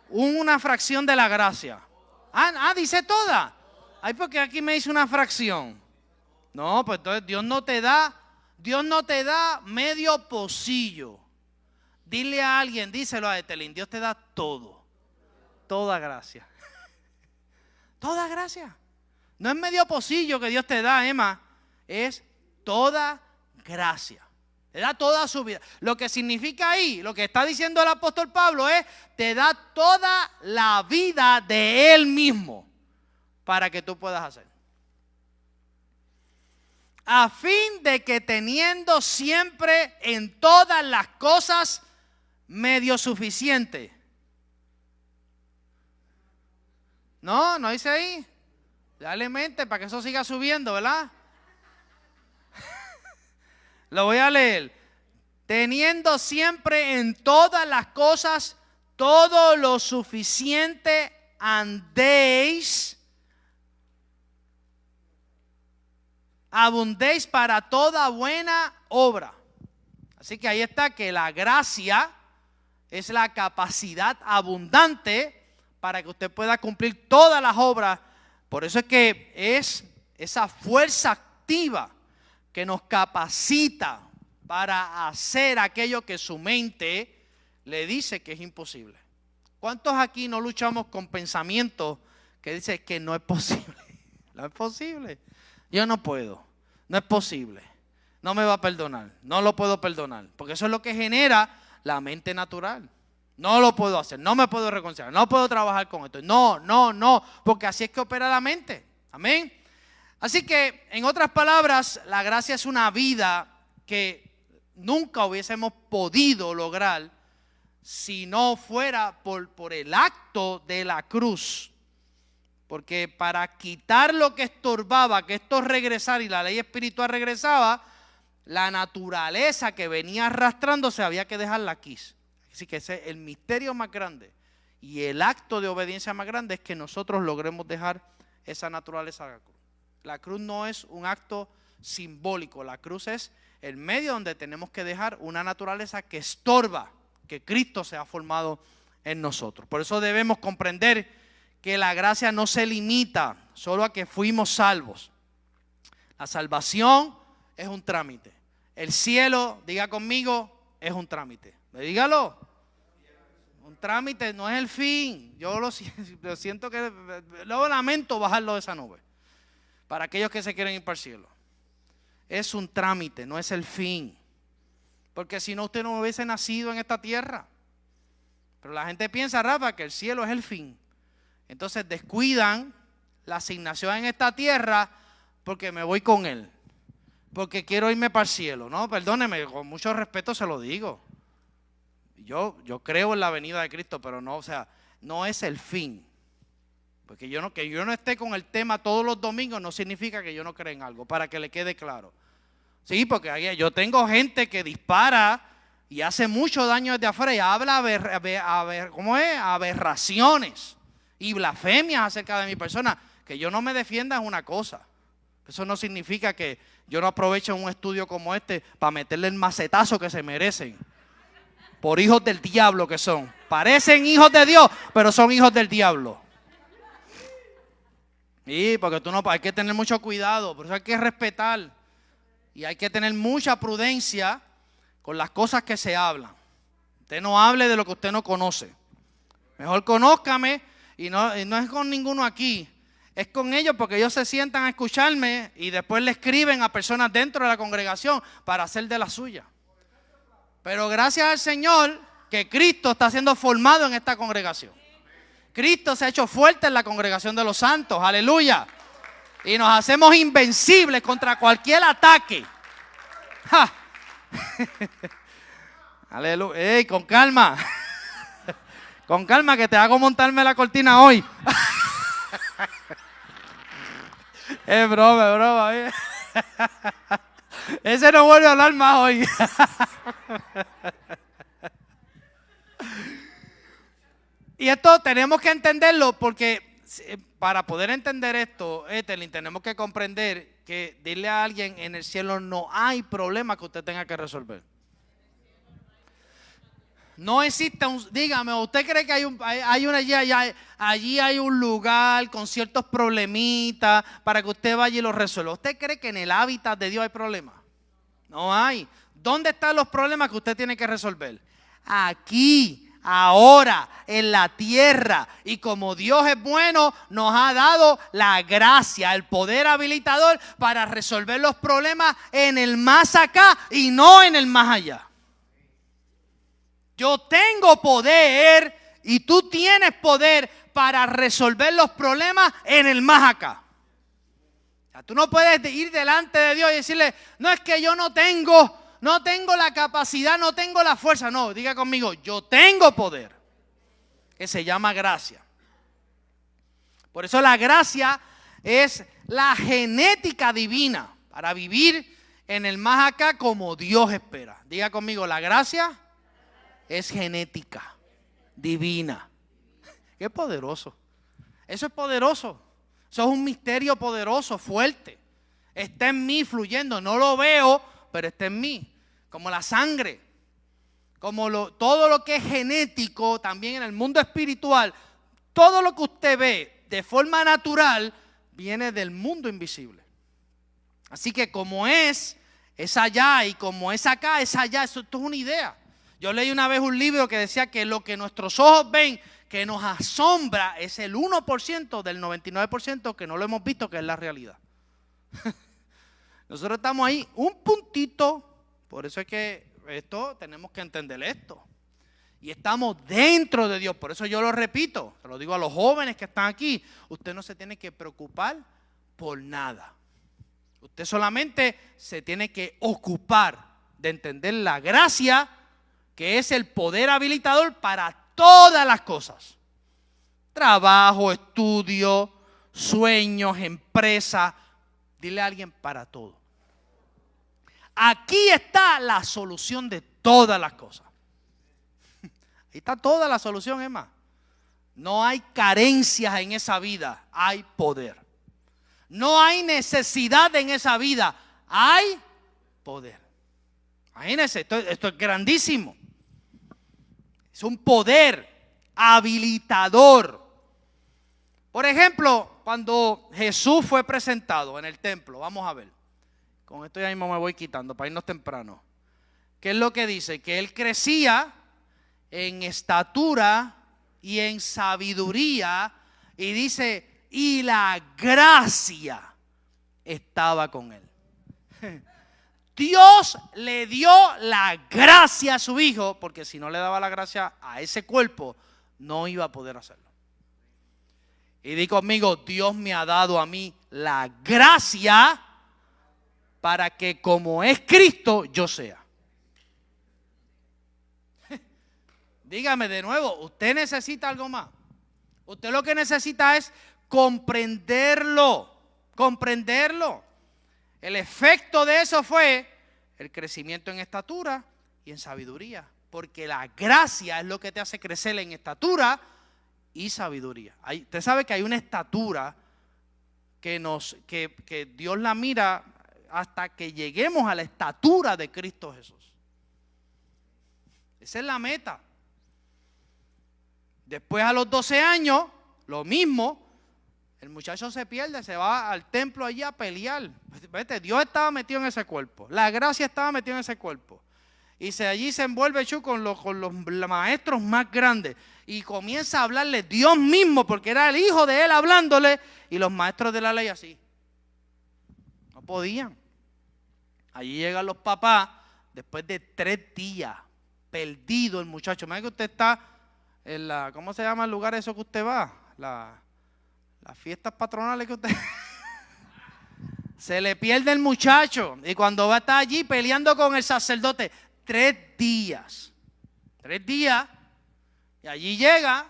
una fracción de la gracia. Dice toda. Ay, porque aquí me dice una fracción. No, pues entonces Dios no te da medio pocillo. Dile a alguien, díselo a Etelín, Dios te da todo. Toda gracia. Toda gracia. No es medio pocillo que Dios te da, Emma. Es toda gracia. Te da toda su vida. Lo que significa ahí, lo que está diciendo el apóstol Pablo es, te da toda la vida de Él mismo para que tú puedas hacer. A fin de que teniendo siempre en todas las cosas medio suficiente. No dice ahí. Dale mente para que eso siga subiendo, ¿verdad? Lo voy a leer. Teniendo siempre en todas las cosas todo lo suficiente, andéis abundéis para toda buena obra. Así que ahí está, que la gracia es la capacidad abundante para que usted pueda cumplir todas las obras. Por eso es que es esa fuerza activa que nos capacita para hacer aquello que su mente le dice que es imposible. ¿Cuántos aquí no luchamos con pensamientos que dicen que no es posible? No es posible. Yo no puedo. No es posible. No me va a perdonar. No lo puedo perdonar. Porque eso es lo que genera la mente natural. No lo puedo hacer. No me puedo reconciliar. No puedo trabajar con esto. No. Porque así es que opera la mente. Amén. Así que, en otras palabras, la gracia es una vida que nunca hubiésemos podido lograr si no fuera por el acto de la cruz. Porque para quitar lo que estorbaba, que esto regresara y la ley espiritual regresaba, la naturaleza que venía arrastrándose había que dejarla aquí. Así que ese es el misterio más grande. Y el acto de obediencia más grande es que nosotros logremos dejar esa naturaleza a la cruz. La cruz no es un acto simbólico, la cruz es el medio donde tenemos que dejar una naturaleza que estorba, que Cristo se ha formado en nosotros. Por eso debemos comprender que la gracia no se limita solo a que fuimos salvos. La salvación es un trámite. El cielo, diga conmigo, es un trámite. Dígalo. Un trámite no es el fin. Yo lo siento que luego lamento bajarlo de esa nube. Para aquellos que se quieren ir para el cielo. Es un trámite, no es el fin. Porque si no, usted no hubiese nacido en esta tierra. Pero la gente piensa, Rafa, que el cielo es el fin. Entonces descuidan la asignación en esta tierra porque me voy con Él. Porque quiero irme para el cielo. No, perdóneme, con mucho respeto se lo digo. Yo creo en la venida de Cristo, pero no, o sea, no es el fin. Porque que yo no esté con el tema todos los domingos no significa que yo no creo en algo, para que le quede claro. Sí, porque yo tengo gente que dispara y hace mucho daño desde afuera y habla aberraciones y blasfemias acerca de mi persona. Que yo no me defienda es una cosa. Eso no significa que yo no aproveche un estudio como este para meterle el macetazo que se merecen. Por hijos del diablo que son. Parecen hijos de Dios, pero son hijos del diablo. Sí, porque hay que tener mucho cuidado, por eso hay que respetar. Y hay que tener mucha prudencia con las cosas que se hablan. Usted no hable de lo que usted no conoce. Mejor conózcame y no es con ninguno aquí. Es con ellos porque ellos se sientan a escucharme y después le escriben a personas dentro de la congregación para hacer de la suya. Pero gracias al Señor que Cristo está siendo formado en esta congregación. Cristo se ha hecho fuerte en la congregación de los santos. Aleluya. Y nos hacemos invencibles contra cualquier ataque. ¡Ja! Aleluya. ¡Ey, con calma! Con calma que te hago montarme la cortina hoy. Es broma. Ese no vuelve a hablar más hoy. Y esto tenemos que entenderlo porque para poder entender esto, Etelin, tenemos que comprender que dile a alguien en el cielo no hay problema que usted tenga que resolver. No existe dígame, ¿usted cree que allí hay un lugar con ciertos problemitas para que usted vaya y los resuelva? ¿Usted cree que en el hábitat de Dios hay problemas? No hay. ¿Dónde están los problemas que usted tiene que resolver? Aquí. Ahora en la tierra, y como Dios es bueno, nos ha dado la gracia, el poder habilitador para resolver los problemas en el más acá y no en el más allá. Yo tengo poder y tú tienes poder para resolver los problemas en el más acá. O sea, tú no puedes ir delante de Dios y decirle, no, es que yo no tengo la capacidad, no tengo la fuerza. No, diga conmigo, yo tengo poder, que se llama gracia. Por eso la gracia es la genética divina para vivir en el más acá como Dios espera. Diga conmigo, la gracia es genética divina. Qué poderoso. Eso es poderoso. Eso es un misterio poderoso, fuerte. está en mí fluyendo. No lo veo, pero está en mí. Como la sangre, como todo lo que es genético, también en el mundo espiritual, todo lo que usted ve de forma natural viene del mundo invisible. Así que como es allá, y como es acá, es allá. Esto es una idea. Yo leí una vez un libro que decía que lo que nuestros ojos ven, que nos asombra, es el 1% del 99% que no lo hemos visto, que es la realidad. Nosotros estamos ahí, un puntito. Por eso es que tenemos que entender esto. Y estamos dentro de Dios. Por eso yo lo repito, se lo digo a los jóvenes que están aquí. Usted no se tiene que preocupar por nada. Usted solamente se tiene que ocupar de entender la gracia, que es el poder habilitador para todas las cosas. Trabajo, estudio, sueños, empresa. Dile a alguien, para todo. Aquí está la solución de todas las cosas. Ahí está toda la solución, es más. No hay carencias en esa vida, hay poder. No hay necesidad en esa vida, hay poder. Imagínense, esto es grandísimo. Es un poder habilitador. Por ejemplo, cuando Jesús fue presentado en el templo, vamos a ver. Con esto ya mismo me voy quitando para irnos temprano. ¿Qué es lo que dice? Que él crecía en estatura y en sabiduría, y dice, y la gracia estaba con él. Dios le dio la gracia a su hijo, porque si no le daba la gracia a ese cuerpo, no iba a poder hacerlo. Y di conmigo, Dios me ha dado a mí la gracia para que como es Cristo, yo sea. Dígame de nuevo, usted necesita algo más. Usted lo que necesita es comprenderlo. Comprenderlo. El efecto de eso fue el crecimiento en estatura y en sabiduría. Porque la gracia es lo que te hace crecer en estatura y sabiduría. Usted sabe que hay una estatura que Dios la mira hasta que lleguemos a la estatura de Cristo Jesús. Esa es la meta. Después a los 12 años, lo mismo, el muchacho se pierde, se va al templo allí a pelear. Vete, Dios estaba metido en ese cuerpo, la gracia estaba metida en ese cuerpo. Y allí se envuelve con los maestros más grandes y comienza a hablarle Dios mismo, porque era el hijo de él hablándole, y los maestros de la ley así. No podían. Allí llegan los papás, después de 3 días, perdido el muchacho. Imagínate que usted está en ¿cómo se llama el lugar eso que usted va? Las fiestas patronales que usted... Se le pierde el muchacho, y cuando va a estar allí peleando con el sacerdote, 3 días. 3 días, y allí llega,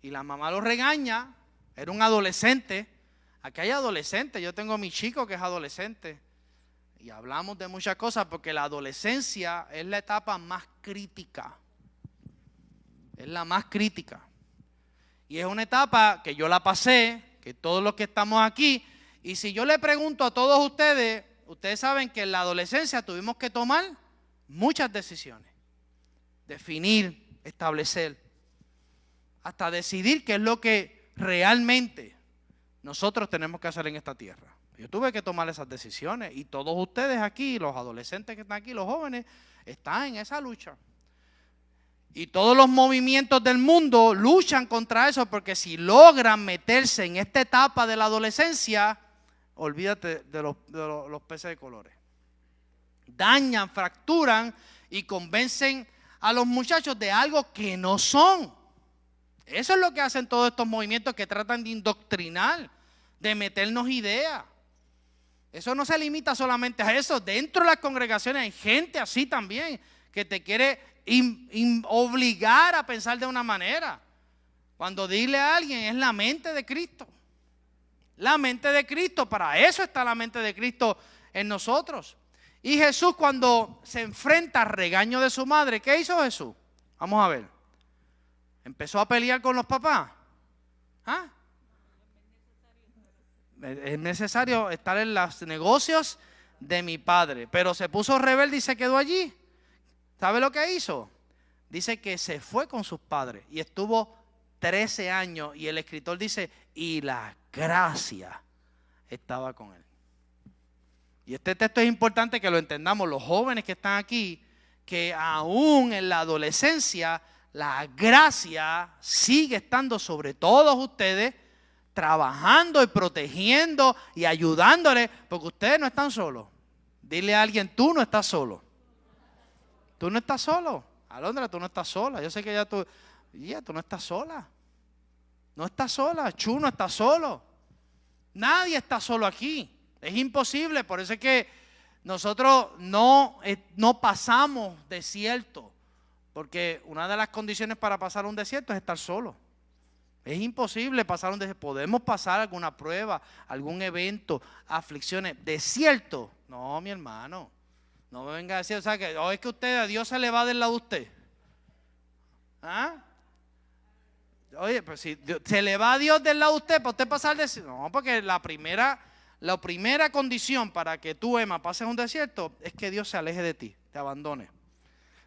y la mamá lo regaña. Era un adolescente. Aquí hay adolescentes, yo tengo a mi chico que es adolescente. Y hablamos de muchas cosas porque la adolescencia es la etapa más crítica. Es la más crítica. Y es una etapa que yo la pasé, que todos los que estamos aquí. Y si yo le pregunto a todos ustedes, ustedes saben que en la adolescencia tuvimos que tomar muchas decisiones. Definir, establecer, hasta decidir qué es lo que realmente nosotros tenemos que hacer en esta tierra. Yo tuve que tomar esas decisiones, y todos ustedes aquí, los adolescentes que están aquí, los jóvenes, están en esa lucha. Y todos los movimientos del mundo luchan contra eso, porque si logran meterse en esta etapa de la adolescencia, olvídate de los peces de colores. Dañan, fracturan y convencen a los muchachos de algo que no son. Eso es lo que hacen todos estos movimientos que tratan de indoctrinar, de meternos ideas. Eso no se limita solamente a eso. Dentro de las congregaciones hay gente así también, que te quiere obligar a pensar de una manera. Cuando dile a alguien, es la mente de Cristo. La mente de Cristo, para eso está la mente de Cristo en nosotros. Y Jesús, cuando se enfrenta al regaño de su madre, ¿qué hizo Jesús? Vamos a ver. ¿Empezó a pelear con los papás? ¿Ah? Es necesario estar en los negocios de mi padre. Pero se puso rebelde y se quedó allí. ¿Sabe lo que hizo? Dice que se fue con sus padres y estuvo 13 años. Y el escritor dice, y la gracia estaba con él. Y este texto es importante que lo entendamos, los jóvenes que están aquí, que aún en la adolescencia la gracia sigue estando sobre todos ustedes, trabajando y protegiendo y ayudándole, porque ustedes no están solos. Dile a alguien, tú no estás solo. Tú no estás solo. Alondra, tú no estás sola. Yo sé que tú no estás sola. No estás sola. Chu no está solo. Nadie está solo aquí. Es imposible. Por eso es que nosotros no pasamos desierto. Porque una de las condiciones para pasar un desierto es estar solo. Es imposible pasar un desierto. Podemos pasar alguna prueba, algún evento, aflicciones. Desierto. No, mi hermano. No me venga a decir, o sea, que es que a Dios se le va del lado de usted. ¿Ah? Oye, pues si se le va a Dios del lado de usted, para usted pasar el desierto. No, porque la primera condición para que tú, Emma, pases un desierto es que Dios se aleje de ti, te abandone.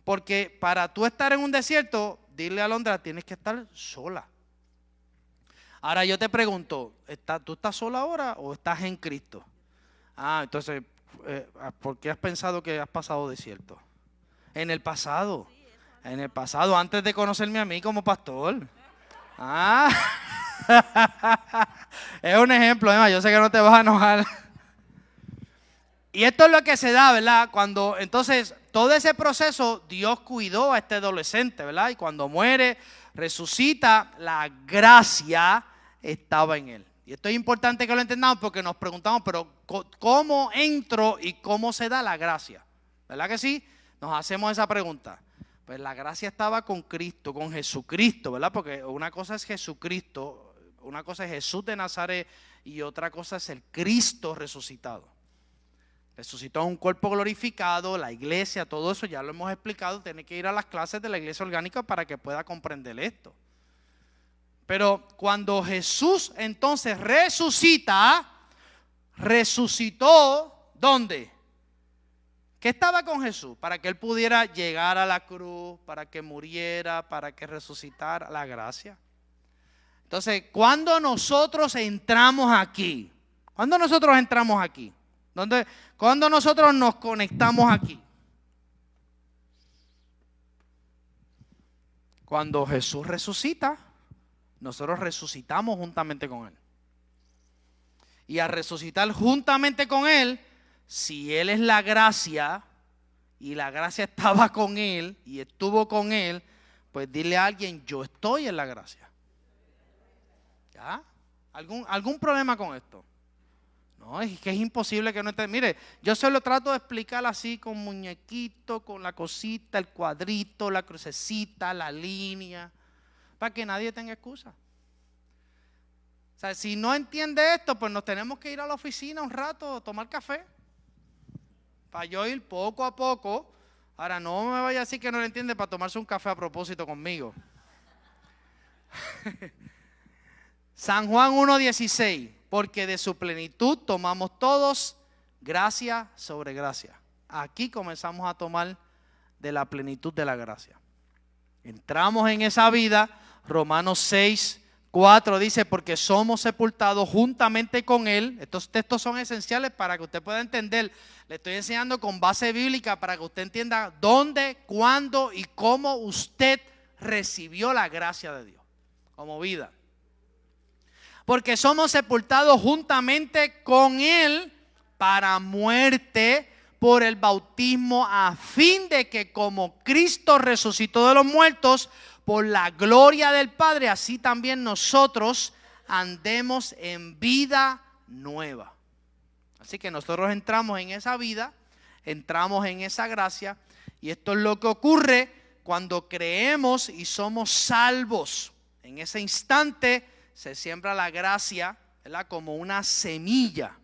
Porque para tú estar en un desierto, dile a Alondra, tienes que estar sola. Ahora yo te pregunto, ¿tú estás sola ahora o estás en Cristo? Entonces, ¿por qué has pensado que has pasado desierto? En el pasado, antes de conocerme a mí como pastor. Es un ejemplo, Emma, yo sé que no te vas a enojar. Y esto es lo que se da, ¿verdad? Cuando, entonces, todo ese proceso, Dios cuidó a este adolescente, ¿verdad? Y cuando muere, resucita, la gracia estaba en él. Y esto es importante que lo entendamos porque nos preguntamos, pero ¿cómo entro y cómo se da la gracia? ¿Verdad que sí? Nos hacemos esa pregunta. Pues la gracia estaba con Cristo, con Jesucristo, ¿verdad? Porque una cosa es Jesucristo, una cosa es Jesús de Nazaret y otra cosa es el Cristo resucitado. Resucitó en un cuerpo glorificado, la iglesia, todo eso ya lo hemos explicado. Tiene que ir a las clases de la iglesia orgánica para que pueda comprender esto. Pero cuando Jesús entonces resucitó, ¿dónde? ¿Qué estaba con Jesús? Para que Él pudiera llegar a la cruz, para que muriera, para que resucitara, la gracia. Entonces, ¿cuándo nosotros entramos aquí? ¿Cuándo nosotros entramos aquí? ¿Cuándo nosotros nos conectamos aquí? Cuando Jesús resucita, nosotros resucitamos juntamente con Él. Y al resucitar juntamente con Él, si Él es la gracia y la gracia estaba con Él y estuvo con Él, pues dile a alguien, yo estoy en la gracia. ¿Ya? ¿Algún problema con esto? No, es que es imposible que no esté. Mire, yo se lo trato de explicar así con muñequito, con la cosita, el cuadrito, la crucecita, la línea, para que nadie tenga excusa. O sea, si no entiende esto, pues nos tenemos que ir a la oficina un rato, tomar café, para yo ir poco a poco. Ahora no me vaya a decir que no lo entiende para tomarse un café a propósito conmigo. San Juan 1:16, porque de su plenitud tomamos todos gracia sobre gracia. Aquí comenzamos a tomar de la plenitud de la gracia. Entramos en esa vida. Romanos 6:4 dice, porque somos sepultados juntamente con Él. Estos textos son esenciales para que usted pueda entender. Le estoy enseñando con base bíblica para que usted entienda dónde, cuándo y cómo usted recibió la gracia de Dios como vida. Porque somos sepultados juntamente con Él para muerte por el bautismo, a fin de que como Cristo resucitó de los muertos por la gloria del Padre, así también nosotros andemos en vida nueva. Así que nosotros entramos en esa vida, entramos en esa gracia, y esto es lo que ocurre cuando creemos y somos salvos. En ese instante se siembra la gracia, ¿verdad?, como una semilla.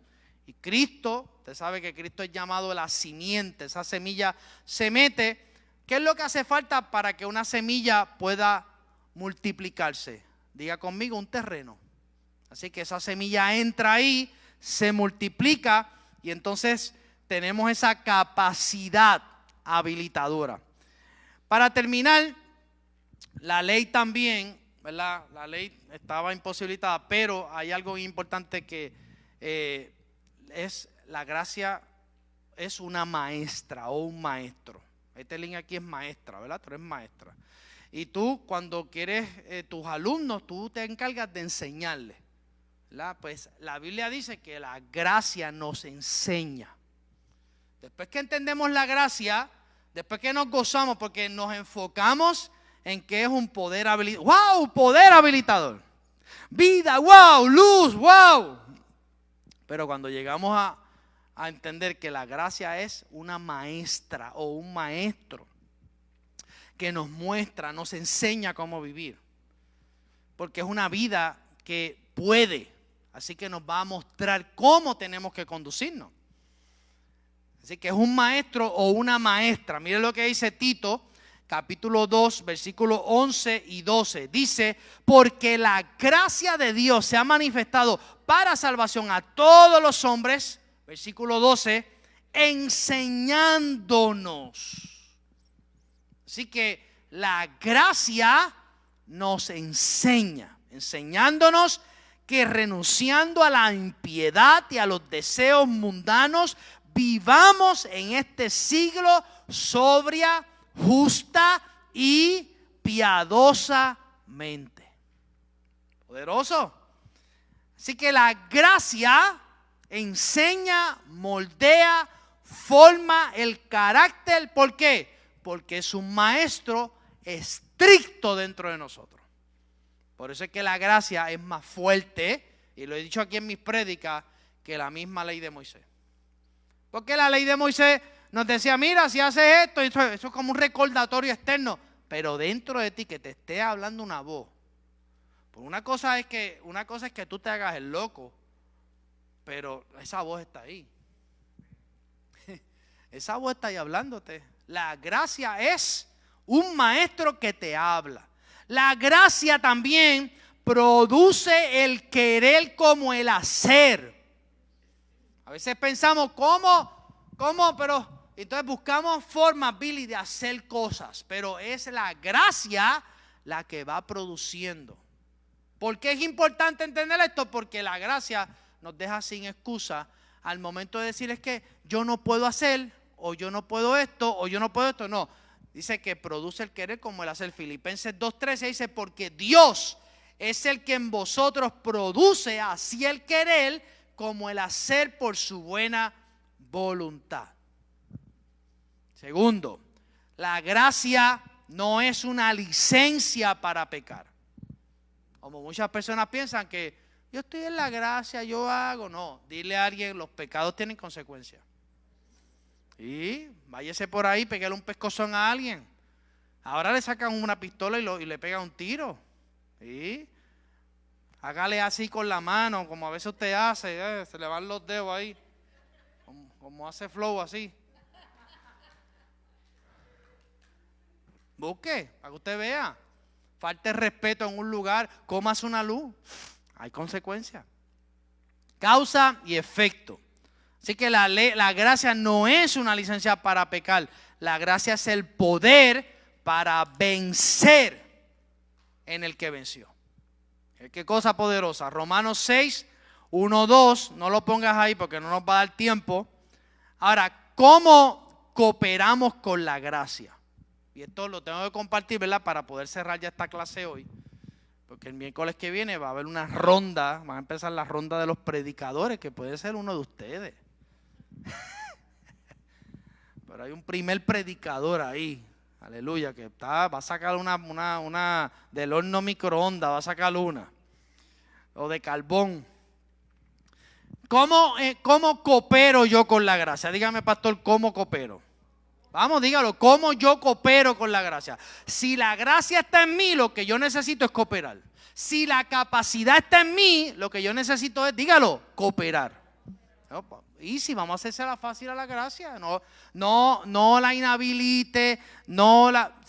Y Cristo, usted sabe que Cristo es llamado la simiente, esa semilla se mete. ¿Qué es lo que hace falta para que una semilla pueda multiplicarse? Diga conmigo, un terreno. Así que esa semilla entra ahí, se multiplica y entonces tenemos esa capacidad habilitadora. Para terminar, la ley también, ¿verdad? La ley estaba imposibilitada, pero hay algo importante que es la gracia, es una maestra o un maestro. Este link aquí es maestra, ¿verdad? Tú eres maestra. Y tú cuando quieres tus alumnos, tú te encargas de enseñarles, ¿verdad? Pues la Biblia dice que la gracia nos enseña. Después que entendemos la gracia, después que nos gozamos, porque nos enfocamos en que es un poder habilitador. ¡Wow! Poder habilitador. Vida, wow, luz, wow. Pero cuando llegamos a entender que la gracia es una maestra o un maestro que nos muestra, nos enseña cómo vivir. Porque es una vida que puede, así que nos va a mostrar cómo tenemos que conducirnos. Así que es un maestro o una maestra. Mire lo que dice Tito, capítulo 2, versículos 11 y 12. Dice, porque la gracia de Dios se ha manifestado para salvación a todos los hombres, versículo 12, enseñándonos. Así que la gracia nos enseña, enseñándonos que renunciando a la impiedad y a los deseos mundanos, vivamos en este siglo sobria, justa y piadosamente. Poderoso. Así que la gracia enseña, moldea, forma el carácter. ¿Por qué? Porque es un maestro estricto dentro de nosotros. Por eso es que la gracia es más fuerte, y lo he dicho aquí en mis prédicas, que la misma ley de Moisés. Porque la ley de Moisés nos decía, mira, si haces esto, eso es como un recordatorio externo, pero dentro de ti que te esté hablando una voz. Pues una cosa es que tú te hagas el loco, pero esa voz está ahí. Esa voz está ahí hablándote. La gracia es un maestro que te habla. La gracia también produce el querer como el hacer. A veces pensamos, ¿cómo? Pero entonces buscamos formas, Billy, de hacer cosas. Pero es la gracia la que va produciendo. ¿Por qué es importante entender esto? Porque la gracia nos deja sin excusa al momento de decir es que yo no puedo hacer, o yo no puedo esto, o yo no puedo esto. No, dice que produce el querer como el hacer. Filipenses 2:13 dice, porque Dios es el que en vosotros produce así el querer como el hacer por su buena voluntad. Segundo, la gracia no es una licencia para pecar. Como muchas personas piensan que yo estoy en la gracia, yo hago. No, dile a alguien, los pecados tienen consecuencias. Y váyase por ahí, peguele un pescozón a alguien. Ahora le sacan una pistola y le pegan un tiro. ¿Sí? Hágale así con la mano, como a veces usted hace, se le van los dedos ahí, como hace Flow así. Busque, para que usted vea. Falte respeto en un lugar, cómase una luz. Hay consecuencias. Causa y efecto. Así que la gracia no es una licencia para pecar. La gracia es el poder para vencer en el que venció. ¿Qué cosa poderosa? Romanos 6, 1, 2. No lo pongas ahí porque no nos va a dar tiempo. Ahora, ¿cómo cooperamos con la gracia? Y esto lo tengo que compartir, ¿verdad? Para poder cerrar ya esta clase hoy. Porque el miércoles que viene va a haber una ronda. Van a empezar la ronda de los predicadores, que puede ser uno de ustedes. Pero hay un primer predicador ahí. Aleluya, que va a sacar una del horno microondas, va a sacar una. O de carbón. ¿Cómo coopero yo con la gracia? Dígame, pastor, ¿cómo coopero? Vamos, dígalo, ¿cómo yo coopero con la gracia? Si la gracia está en mí, lo que yo necesito es cooperar. Si la capacidad está en mí, lo que yo necesito es, dígalo, cooperar. Y si vamos a hacérsela fácil a la gracia, no la inhabilite,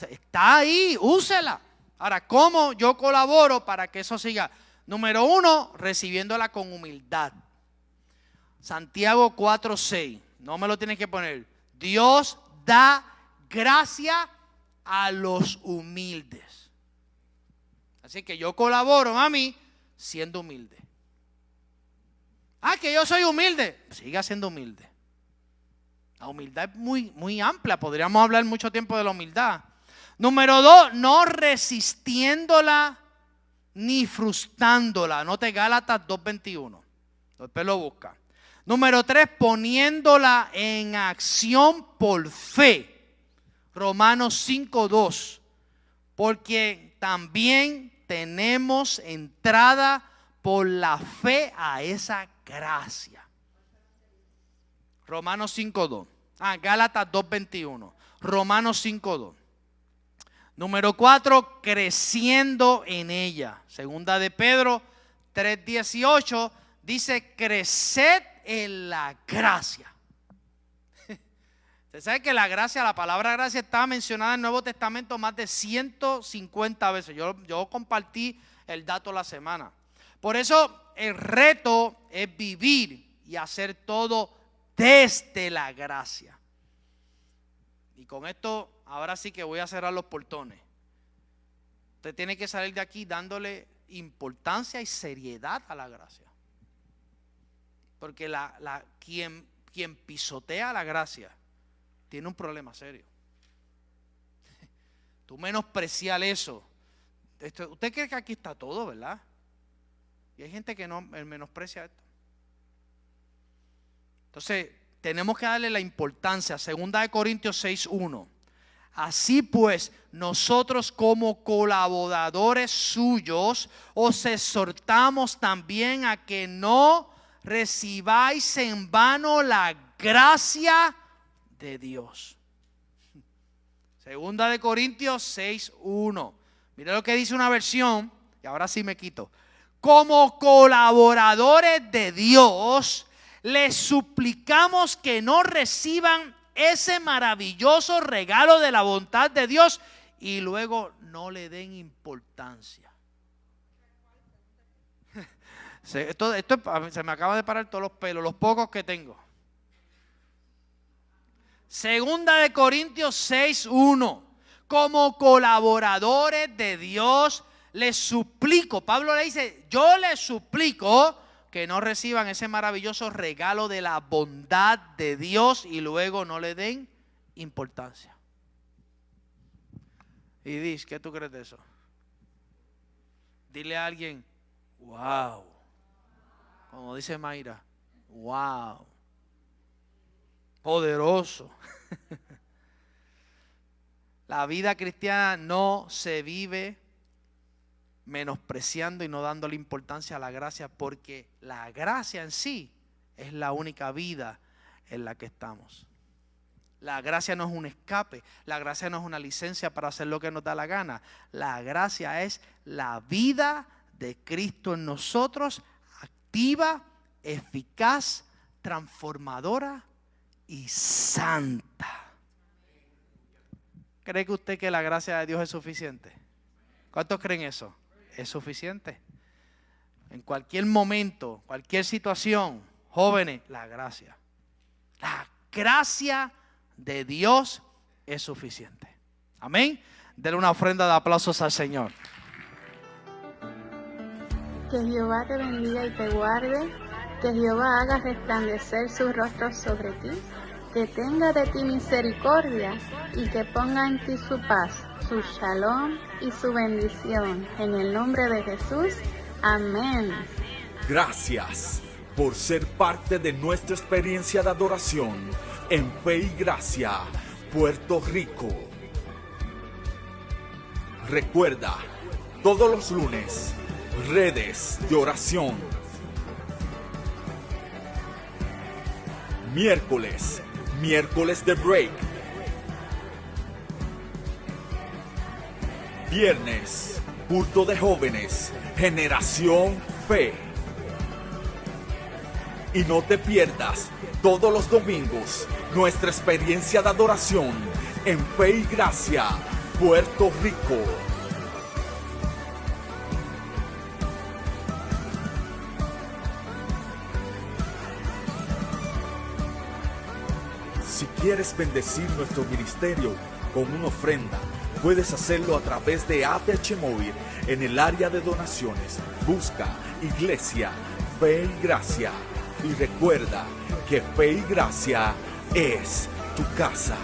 está ahí, úsela. Ahora, ¿cómo yo colaboro para que eso siga? Número 1, recibiéndola con humildad. Santiago 4:6. No me lo tienes que poner. Dios da gracia a los humildes. Así que yo colaboro, mami, siendo humilde. Que yo soy humilde. Siga siendo humilde. La humildad es muy amplia. Podríamos hablar mucho tiempo de la humildad. Número 2, no resistiéndola ni frustrándola. Note Gálatas 2:21. Después lo busca. Número 3, poniéndola en acción por fe. Romanos 5:2. Porque también tenemos entrada por la fe a esa gracia. Romanos 5:2. Gálatas 2:21. Romanos 5:2. Número 4, creciendo en ella. Segunda de Pedro 3:18 dice, creced en la gracia. Usted sabe que la gracia, la palabra gracia está mencionada en el Nuevo Testamento más de 150 veces. Yo compartí el dato la semana. Por eso el reto es vivir y hacer todo desde la gracia. Y con esto, ahora sí que voy a cerrar los portones. Usted tiene que salir de aquí dándole importancia y seriedad a la gracia. Porque quien pisotea la gracia tiene un problema serio. Tú menospreciar eso. Usted cree que aquí está todo, ¿verdad? Y hay gente que no menosprecia esto. Entonces, tenemos que darle la importancia. 2 Corintios 6:1. Así pues, nosotros como colaboradores suyos, os exhortamos también a que no recibáis en vano la gracia de Dios. 2 Corintios 6:1. Mira lo que dice una versión, y ahora sí me quito. Como colaboradores de Dios, les suplicamos que no reciban ese maravilloso regalo de la bondad de Dios y luego no le den importancia. Esto se me acaba de parar todos los pelos, los pocos que tengo. 2 Corintios 6:1. Como colaboradores de Dios, les suplico, Pablo le dice, yo les suplico que no reciban ese maravilloso regalo de la bondad de Dios y luego no le den importancia. Y dice, ¿qué tú crees de eso? Dile a alguien, wow. Como dice Mayra, wow. Poderoso. La vida cristiana no se vive menospreciando y no dándole importancia a la gracia, porque la gracia en sí es la única vida en la que estamos. La gracia no es un escape, la gracia no es una licencia para hacer lo que nos da la gana. La gracia es la vida de Cristo en nosotros, activa, eficaz, transformadora y santa. ¿Cree que usted que la gracia de Dios es suficiente? ¿Cuántos creen eso? Es suficiente. En cualquier momento, cualquier situación, jóvenes, la gracia de Dios es suficiente. Amén. Denle una ofrenda de aplausos al Señor. Que Jehová te bendiga y te guarde, que Jehová haga resplandecer su rostro sobre ti, que tenga de ti misericordia y que ponga en ti su paz, su shalom y su bendición. En el nombre de Jesús, amén. Gracias por ser parte de nuestra experiencia de adoración en Fe y Gracia, Puerto Rico. Recuerda, todos los lunes, redes de oración. Miércoles de break. Viernes, culto de jóvenes, Generación Fe. Y no te pierdas todos los domingos nuestra experiencia de adoración en Fe y Gracia, Puerto Rico. quieres bendecir nuestro ministerio con una ofrenda, puedes hacerlo a través de ATH Móvil. En el área de donaciones, busca Iglesia Fe y Gracia. Y recuerda que Fe y Gracia es tu casa.